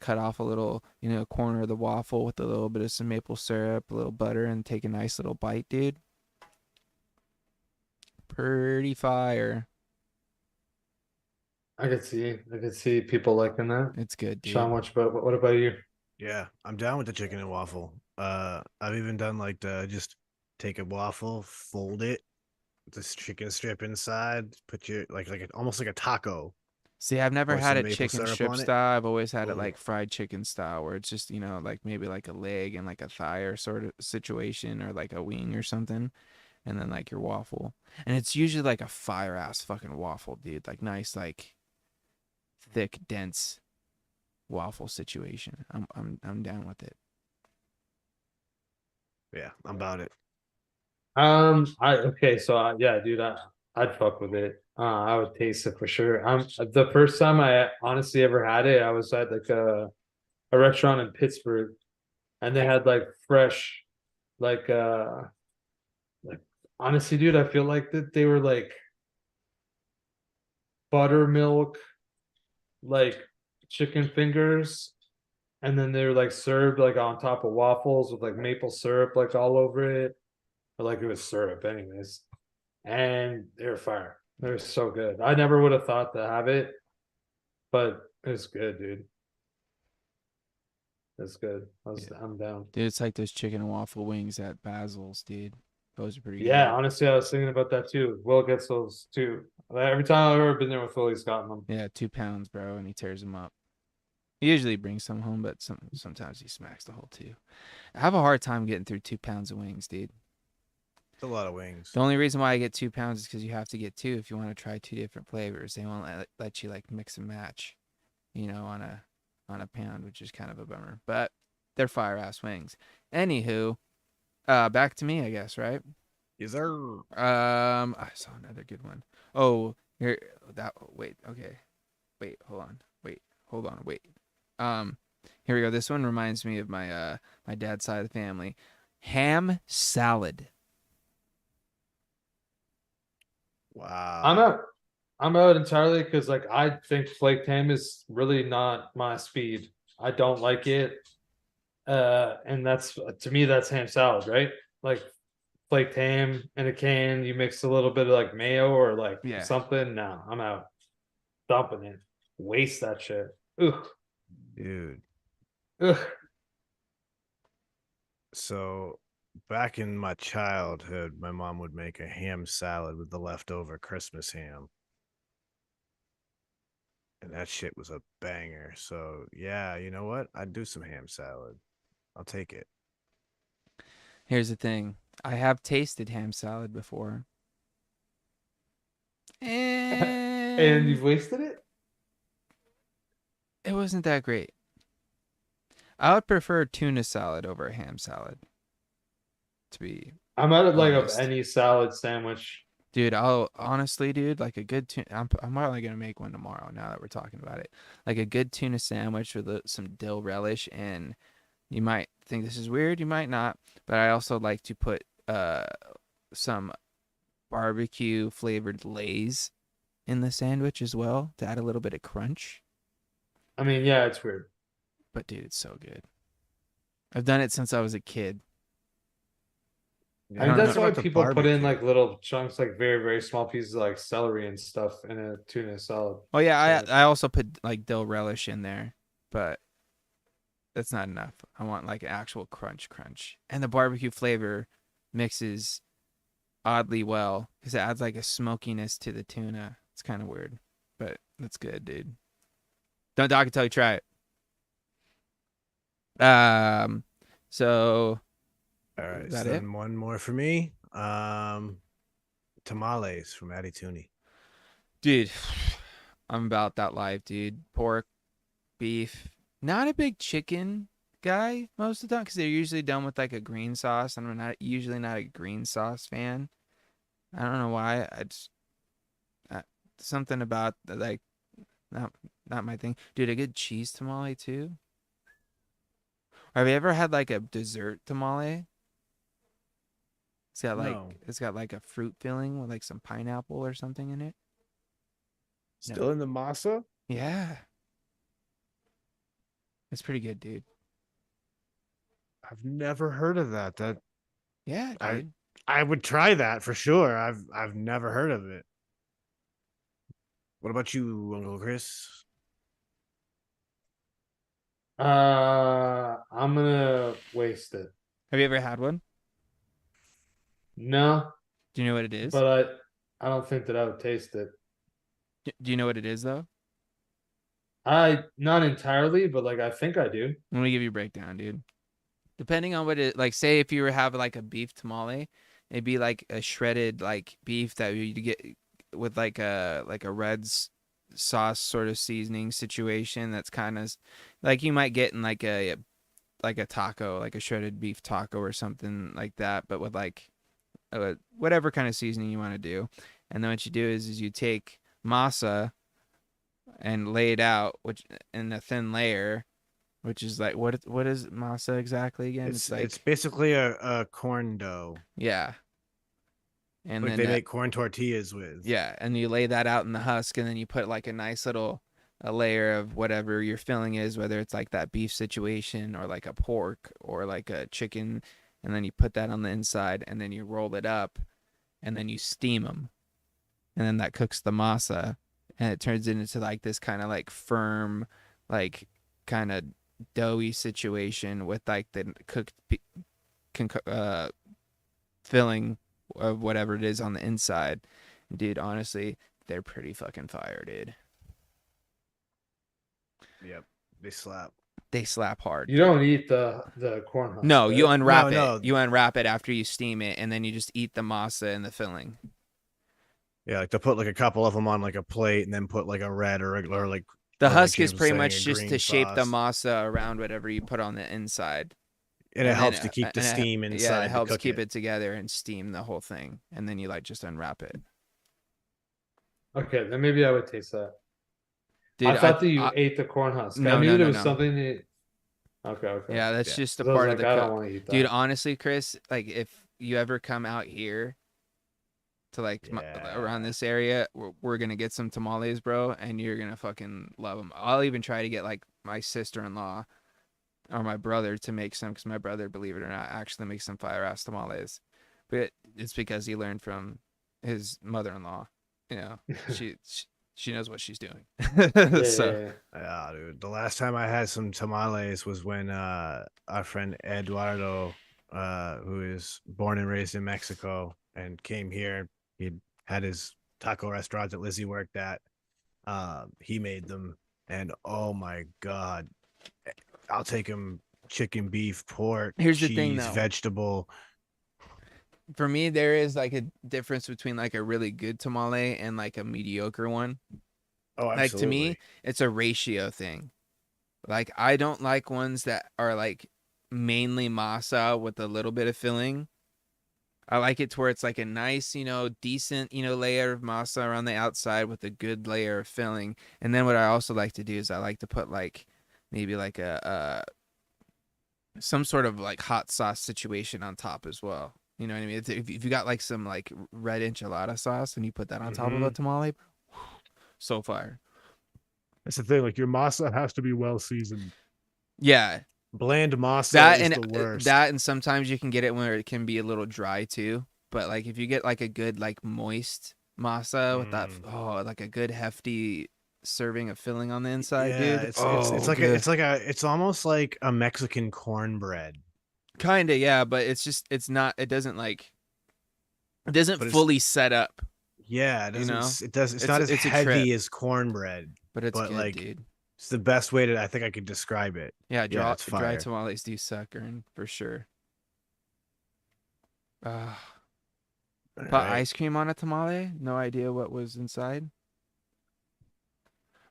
cut off a little, corner of the waffle with a little bit of some maple syrup, a little butter, and take a nice little bite, dude. Pretty fire. I could see people liking that. It's good, dude. Sean, what about you? Yeah, I'm down with the chicken and waffle. I've even done like just take a waffle, fold it, this chicken strip inside, put your almost like a taco. See, I've never Pour had some it maple chicken syrup strip on it. style. I've always had it Ooh. like fried chicken style, where it's just, like maybe like a leg and like a thigh or sort of situation, or like a wing or something, and then like your waffle. And it's usually like a fire ass fucking waffle, dude. Like nice, like thick, dense waffle situation. I'm down with it. Yeah, I'm about it. Yeah, dude, I'd fuck with it. I would taste it for sure. The first time I honestly ever had it, I was at like a restaurant in Pittsburgh, and they had like fresh, like honestly, dude, I feel like that they were like buttermilk, like chicken fingers, and then they were like served like on top of waffles with like maple syrup like all over it, or like it was syrup, anyways. And they were fire. They were so good. I never would have thought to have it, but it was good, dude. It's good. I'm down. Dude, it's like those chicken and waffle wings at Basil's, dude. Those are pretty Yeah, good. honestly, I was thinking about that too. Will gets those too. Every time I've ever been there with Will, he's gotten them. Yeah, 2 pounds, bro, and he tears them up. He usually brings some home, but sometimes he smacks the whole 2. I have a hard time getting through 2 pounds of wings, dude. It's a lot of wings. The only reason why I get 2 pounds is because you have to get 2 if you want to try 2 different flavors. They won't let you like mix and match, on a pound, which is kind of a bummer. But they're fire ass wings. Anywho, back to me, I guess, right? Yes, sir. I saw another good one. Oh, here wait, okay. Wait, hold on. Here we go. This one reminds me of my my dad's side of the family. Ham salad. Wow. I'm out entirely because like I think flaked ham is really not my speed. I don't like it. And that's to me that's ham salad, right? Like flaked ham in a can, you mix a little bit of like mayo or like something. No, I'm out. Dumping it. Waste that shit. Ugh. Dude. Ugh. So back in my childhood, my mom would make a ham salad with the leftover Christmas ham. And that shit was a banger. So yeah, you know what? I'd do some ham salad. I'll take it. Here's the thing. I have tasted ham salad before. And you've wasted it? It wasn't that great. I would prefer tuna salad over a ham salad. To be I'm out of like of honest. any salad sandwich. Dude, I'll honestly, dude, like a good tuna. I'm probably gonna make one tomorrow. Now that we're talking about it, like a good tuna sandwich with some dill relish, and you might think this is weird, you might not, but I also like to put some barbecue flavored Lay's in the sandwich as well to add a little bit of crunch. I mean, yeah, it's weird, but dude, it's so good. I've done it since I was a kid. I mean, that's why people put in like little chunks, like very, very small pieces of like celery and stuff in a tuna salad. Oh yeah, I also put like dill relish in there, but that's not enough. I want like an actual crunch. And the barbecue flavor mixes oddly well because it adds like a smokiness to the tuna. It's kind of weird, but that's good, dude. Don't dog until you try it. So all right, so then one more for me. Tamales from Addie Tooney. Dude, I'm about that life, dude. Pork, beef. Not a big chicken guy most of the time because they're usually done with like a green sauce. I'm not usually not a green sauce fan. I don't know why. I just something about like not my thing. Dude, a good cheese tamale too. Have you ever had like a dessert tamale? No. It's got like a fruit filling with like some pineapple or something in it. Still in the masa? Yeah. It's pretty good, dude. I've never heard of that. Yeah, I dude. I would try that for sure. I've never heard of it. What about you, Uncle Chris? I'm gonna waste it. Have you ever had one? No, Do you know what it is? but I don't think that I would taste it. Do you know what it is though? I not entirely, but like I think I do. Let me give you a breakdown, dude. Depending on what it like, say if you were having like a beef tamale, it'd be like a shredded like beef that you get with like a sauce sort of seasoning situation. That's kind of like you might get in like a taco, like a shredded beef taco or something like that, but with like whatever kind of seasoning you want to do. And then what you do is you take masa and lay it out, which in a thin layer, which is like what is masa exactly again? It's like it's basically a corn dough. yeah, and Like then they make corn tortillas with. yeah, and you lay that out in the husk, and then you put like a nice little a layer of whatever your filling is, whether it's like that beef situation or like a pork or like a chicken, and then you put that on the inside, and then you roll it up, and then you steam them, and then that cooks the masa, and it turns it into like this kind of like firm, like kind of doughy situation with like the filling of whatever it is on the inside. Dude, honestly, they're pretty fucking fire, dude. Yep. They slap. They slap hard. You don't eat the corn husk. No, you right? unwrap No, it. You unwrap it after you steam it, and then you just eat the masa and the filling. Yeah, like to put like a couple of them on like a plate and then put like a red or regular like The or like husk is James was pretty saying, much a just green to shape the sauce. masa around whatever you put on the inside. And it then, helps to keep the steam yeah, inside it to helps cook keep it. it together and steam the whole thing, and then you like just unwrap it. Okay, then maybe I would taste that. Dude, I thought that you ate the corn husk. I no, knew no, there no, was no. something that. Okay, okay. Yeah, that's Yeah. just a 'Cause I was part of like, the I don't cook. want to eat that. Dude, honestly, Chris, like if you ever come out here to like Yeah. around this area, we're gonna get some tamales, bro, and you're gonna fucking love them. I'll even try to get like my sister-in-law or my brother to make some, because my brother, believe it or not, actually makes some fire ass tamales. But it's because he learned from his mother-in-law. You know, she knows what she's doing. Yeah, So yeah, yeah. Yeah, dude. The last time I had some tamales was when our friend Eduardo, who is born and raised in Mexico and came here, he had his taco restaurant that Lizzie worked at. He made them, and oh my god, I'll take him chicken, beef, pork, here's the cheese, thing, though. vegetable. For me, there is like a difference between like a really good tamale and like a mediocre one. Oh, Like to me, absolutely. it's a ratio thing. Like I don't like ones that are like mainly masa with a little bit of filling. I like it to where it's like a nice, decent, layer of masa around the outside with a good layer of filling. And then what I also like to do is I like to put like maybe like a some sort of like hot sauce situation on top as well. You know what I mean? If you got like some like red enchilada sauce and you put that on top of a tamale, so fire. That's the thing. Like your masa has to be well seasoned. Yeah, Bland masa that is and the worst. that and sometimes you can get it where it can be a little dry too. But like if you get like a good like moist masa with that like a good hefty serving of filling on the inside, yeah, dude. it's almost like a Mexican cornbread. Kinda, yeah, but it's not, it doesn't like, it doesn't But it's fully set up, Yeah, it you know? doesn't. It does. It's It's not as a trip, heavy as cornbread, but it's but good, like dude. it's the best way to. I think I could describe it. Yeah, Yeah, it's dry fire. tamales do suck, for sure. Uh, All Put right. ice cream on a tamale? No idea what was inside.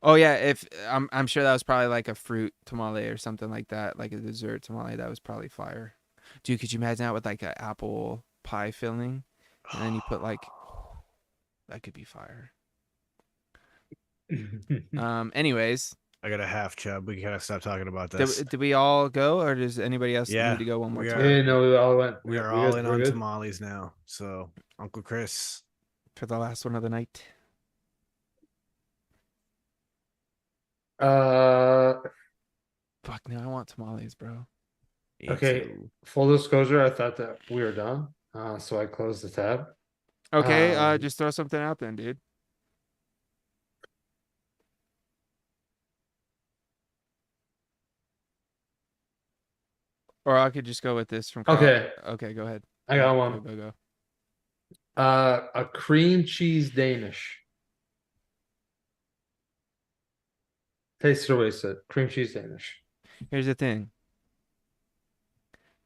Oh yeah, if I'm sure that was probably like a fruit tamale or something like that, like a dessert tamale. That was probably fire. Dude, could you imagine that with like an apple pie filling, and then you put like that could be fire. Anyways, I got a half chub. We gotta stop talking about did, this. did we all go, or does anybody else Yeah, need to go one more we time? are. Yeah, no, we all went. We are we all good, in we're on good. tamales now. So, Uncle Chris. For the last one of the night. Uh, Fuck no, I want tamales, bro. Me okay. too. Full disclosure, I thought that we were done. So I closed the tab. Okay, Um, just throw something out then, dude. Or I could just go with this from Kyle. Okay, Okay, go ahead. I got Go, one. go. A cream cheese Danish. Taste it or waste it. Cream cheese Danish. Here's the thing.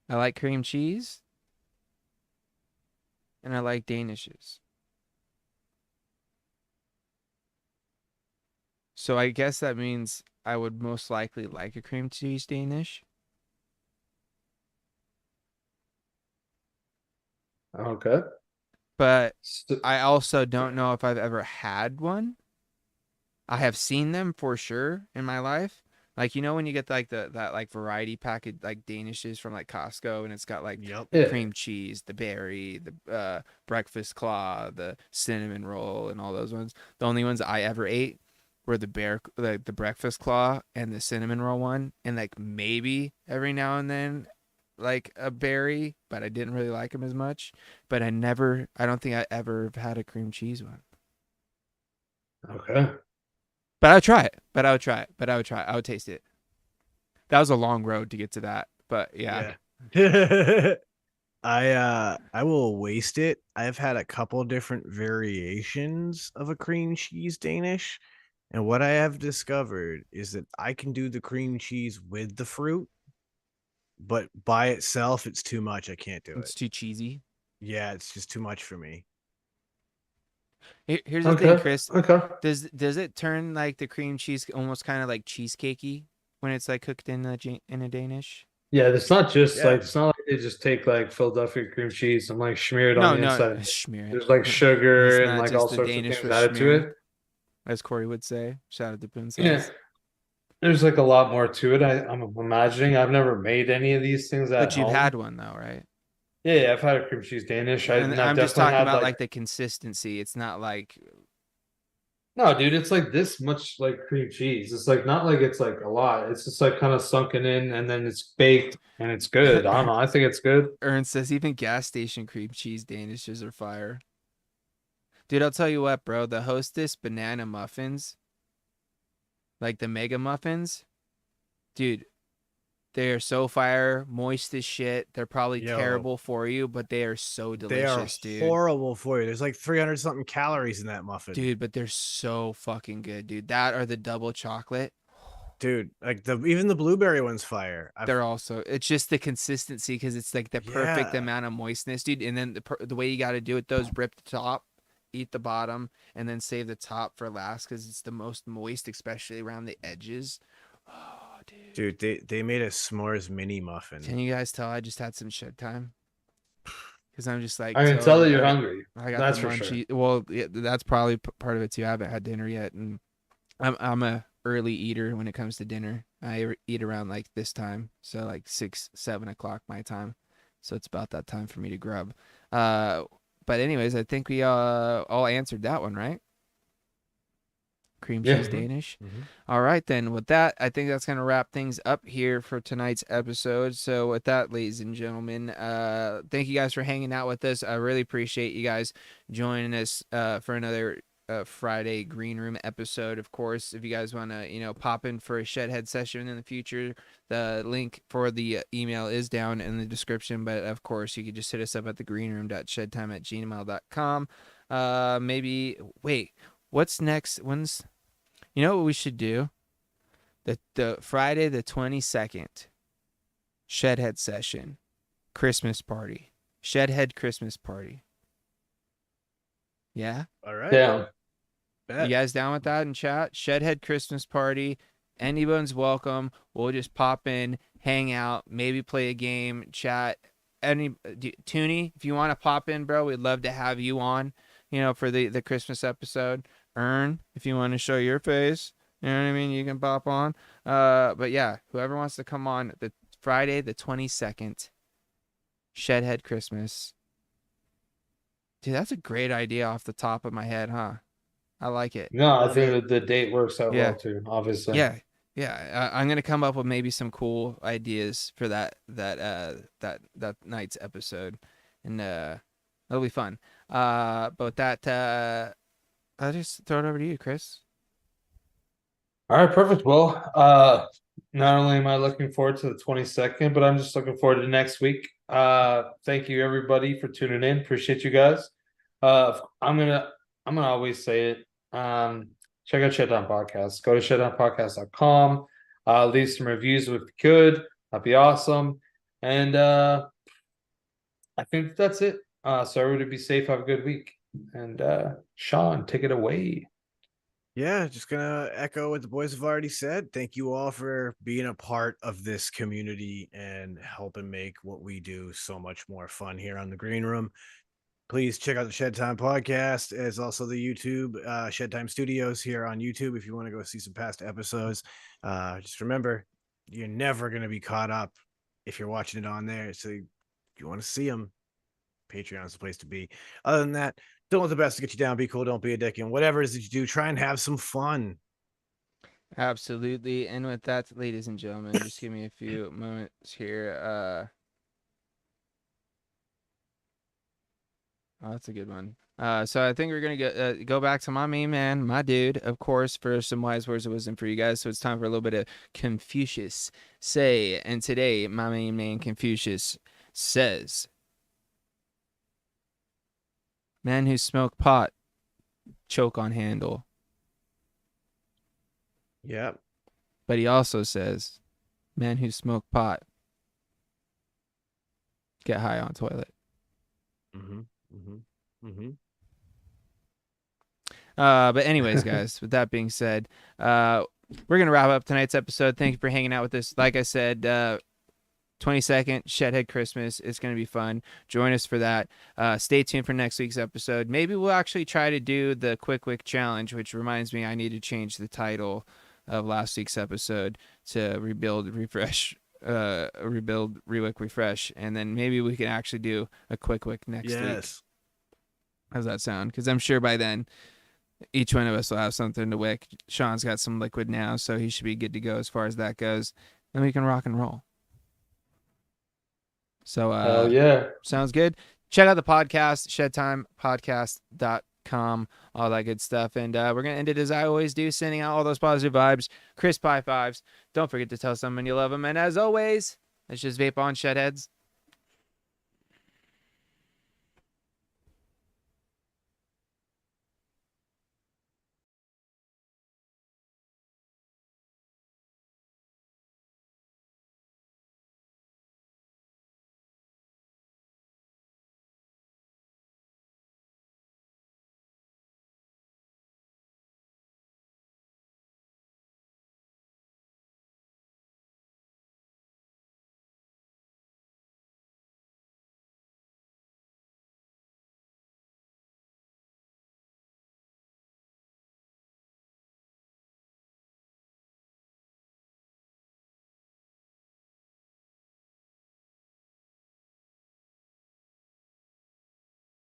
I like cream cheese. And I like Danishes. So I guess that means I would most likely like a cream cheese Danish. Okay. But So, I also don't know if I've ever had one. I have seen them for sure in my life. Like, you know, when you get like that like variety packet like Danishes from like Costco, and it's got like Yep. the yeah. cream cheese, the berry, the breakfast claw, the cinnamon roll, and all those ones. The only ones I ever ate were the breakfast claw and the cinnamon roll one, and like maybe every now and then like a berry, but I didn't really like them as much. But I don't think I ever have had a cream cheese one. Okay. But I would try it. But I would try it. But I would try it. I would taste it. That was a long road to get to that. But yeah. Yeah. I will waste it. I've had a couple different variations of a cream cheese Danish, and what I have discovered is that I can do the cream cheese with the fruit, but by itself it's too much. I can't do It's it. too cheesy. Yeah, it's just too much for me. Here's the thing, Okay. Chris. Okay. Does it turn like the cream cheese almost kind of like cheesecakey when it's like cooked in a Danish? Yeah, it's not just Yeah. like it's not like they just take like Philadelphia cream cheese and like smear it on No, the no, inside. schmear it. There's like It's sugar and not like just all the sorts of Danish things for added to schmear, it. as Corey would say. Shout out to Boone Yeah. Size. There's like a lot more to it. I'm imagining. I've never made any of these things at But you've home. had one though, right? Yeah, I've had a cream cheese Danish. And And I've I'm just definitely talking had about like like the consistency. It's not like no, dude, it's like this much like cream cheese. It's like not like it's like a lot. It's just like kind of sunken in and then it's baked and it's good. I don't know. I think it's good. Ern says even gas station cream cheese Danishes are fire. Dude, I'll tell you what, bro. The Hostess banana muffins, like the mega muffins, dude, they are so fire, moist as shit. They're probably Yo. terrible for you, but they are so They are delicious, dude. horrible for you. There's like 300 something calories in that muffin. Dude, but they're so fucking good, dude. That or the double chocolate. Dude, like even the blueberry one's fire. They're also, it's just the consistency because it's like the perfect Yeah. amount of moistness, dude. And then the way you got to do it, those rip the top, eat the bottom, and then save the top for last because it's the most moist, especially around the edges. Oh, dude. Dude, they made a s'mores mini muffin. Can you guys tell I just had some shed time? Because I'm just like, I can so tell that you're I got- hungry. I got That's the for sure. munchy. Well, yeah, that's probably part of it too. I haven't had dinner yet, and I'm a early eater when it comes to dinner. I eat around like this time, so like 6-7 o'clock my time. So it's about that time for me to grub. But anyways, I think we all answered that one, right? Cream Yeah. cheese Danish. Mhm. All right, then. With that, I think that's going to wrap things up here for tonight's episode. So, with that, ladies and gentlemen, thank you guys for hanging out with us. I really appreciate you guys joining us for another Friday Green Room episode. Of course, if you guys want to, pop in for a Shedhead session in the future, the link for the email is down in the description. But, of course, you can just hit us up at thegreenroom.shedtime@gmail.com. Wait. What's next? You know what we should do? The Friday the 22nd, Shedhead session, Christmas party, Shedhead Christmas party. Yeah. All right. Down. You guys down with that in chat? Shedhead Christmas party. Anyone's welcome. We'll just pop in, hang out, maybe play a game, chat. Toonie, if you want to pop in, bro, we'd love to have you on, for the Christmas episode. Ern, if you want to show your face, you know what I mean, you can pop on. But yeah, whoever wants to come on the Friday the 22nd, Shedhead Christmas. Dude, that's a great idea off the top of my head, huh? I like it. No, I think that the date works out Yeah. well too, obviously. Yeah. I'm gonna come up with maybe some cool ideas for that night's episode, and it'll be fun. But with that, I'll just throw it over to you, Chris. All right, perfect. Well, not only am I looking forward to the 22nd, but I'm just looking forward to next week. Thank you everybody for tuning in. Appreciate you guys. I'm gonna always say it. Check out Shedtime Podcast. Go to shedtimepodcast.com. Leave some reviews if you could. That'd be awesome. And I think that's it. So everybody be safe. Have a good week. And Sean, take it away. Yeah, just gonna echo what the boys have already said. Thank you all for being a part of this community and helping make what we do so much more fun here on the Green Room. Please check out the Shed Time podcast, as also the YouTube Shed Time Studios here on YouTube if you want to go see some past episodes. Just remember, you're never going to be caught up if you're watching it on there. So if you want to see them, Patreon's the place to be. Other than that, don't let the best to get you down. Be cool. Don't be a dick. And whatever it is that you do, try and have some fun. Absolutely. And with that, ladies and gentlemen, just give me a few moments here. Oh, that's a good one. So I think we're gonna go back to my main man, my dude, of course, for some wise words of wisdom for you guys. So it's time for a little bit of Confucius say. And today, my main man Confucius says, "Men who smoke pot choke on handle." Yep. But he also says, "Men who smoke pot get high on toilet." But anyways, guys, with that being said, we're gonna wrap up tonight's episode. Thank you for hanging out with us. Like I said, 22nd Shedhead Christmas. It's gonna be fun. Join us for that. Stay tuned for next week's episode. Maybe we'll actually try to do the Quick Wick Challenge, which reminds me I need to change the title of last week's episode to Rebuild, Refresh, Rewick, Refresh, and then maybe we can actually do a Quick Wick next week. How's that sound? Because I'm sure by then each one of us will have something to wick. Sean's got some liquid now, so he should be good to go as far as that goes. Then we can rock and roll. So Hell yeah. Sounds good. Check out the podcast, shedtimepodcast.com, all that good stuff. And we're going to end it as I always do, sending out all those positive vibes, crisp high fives. Don't forget to tell someone you love them. And as always, let's just vape on, Shedheads.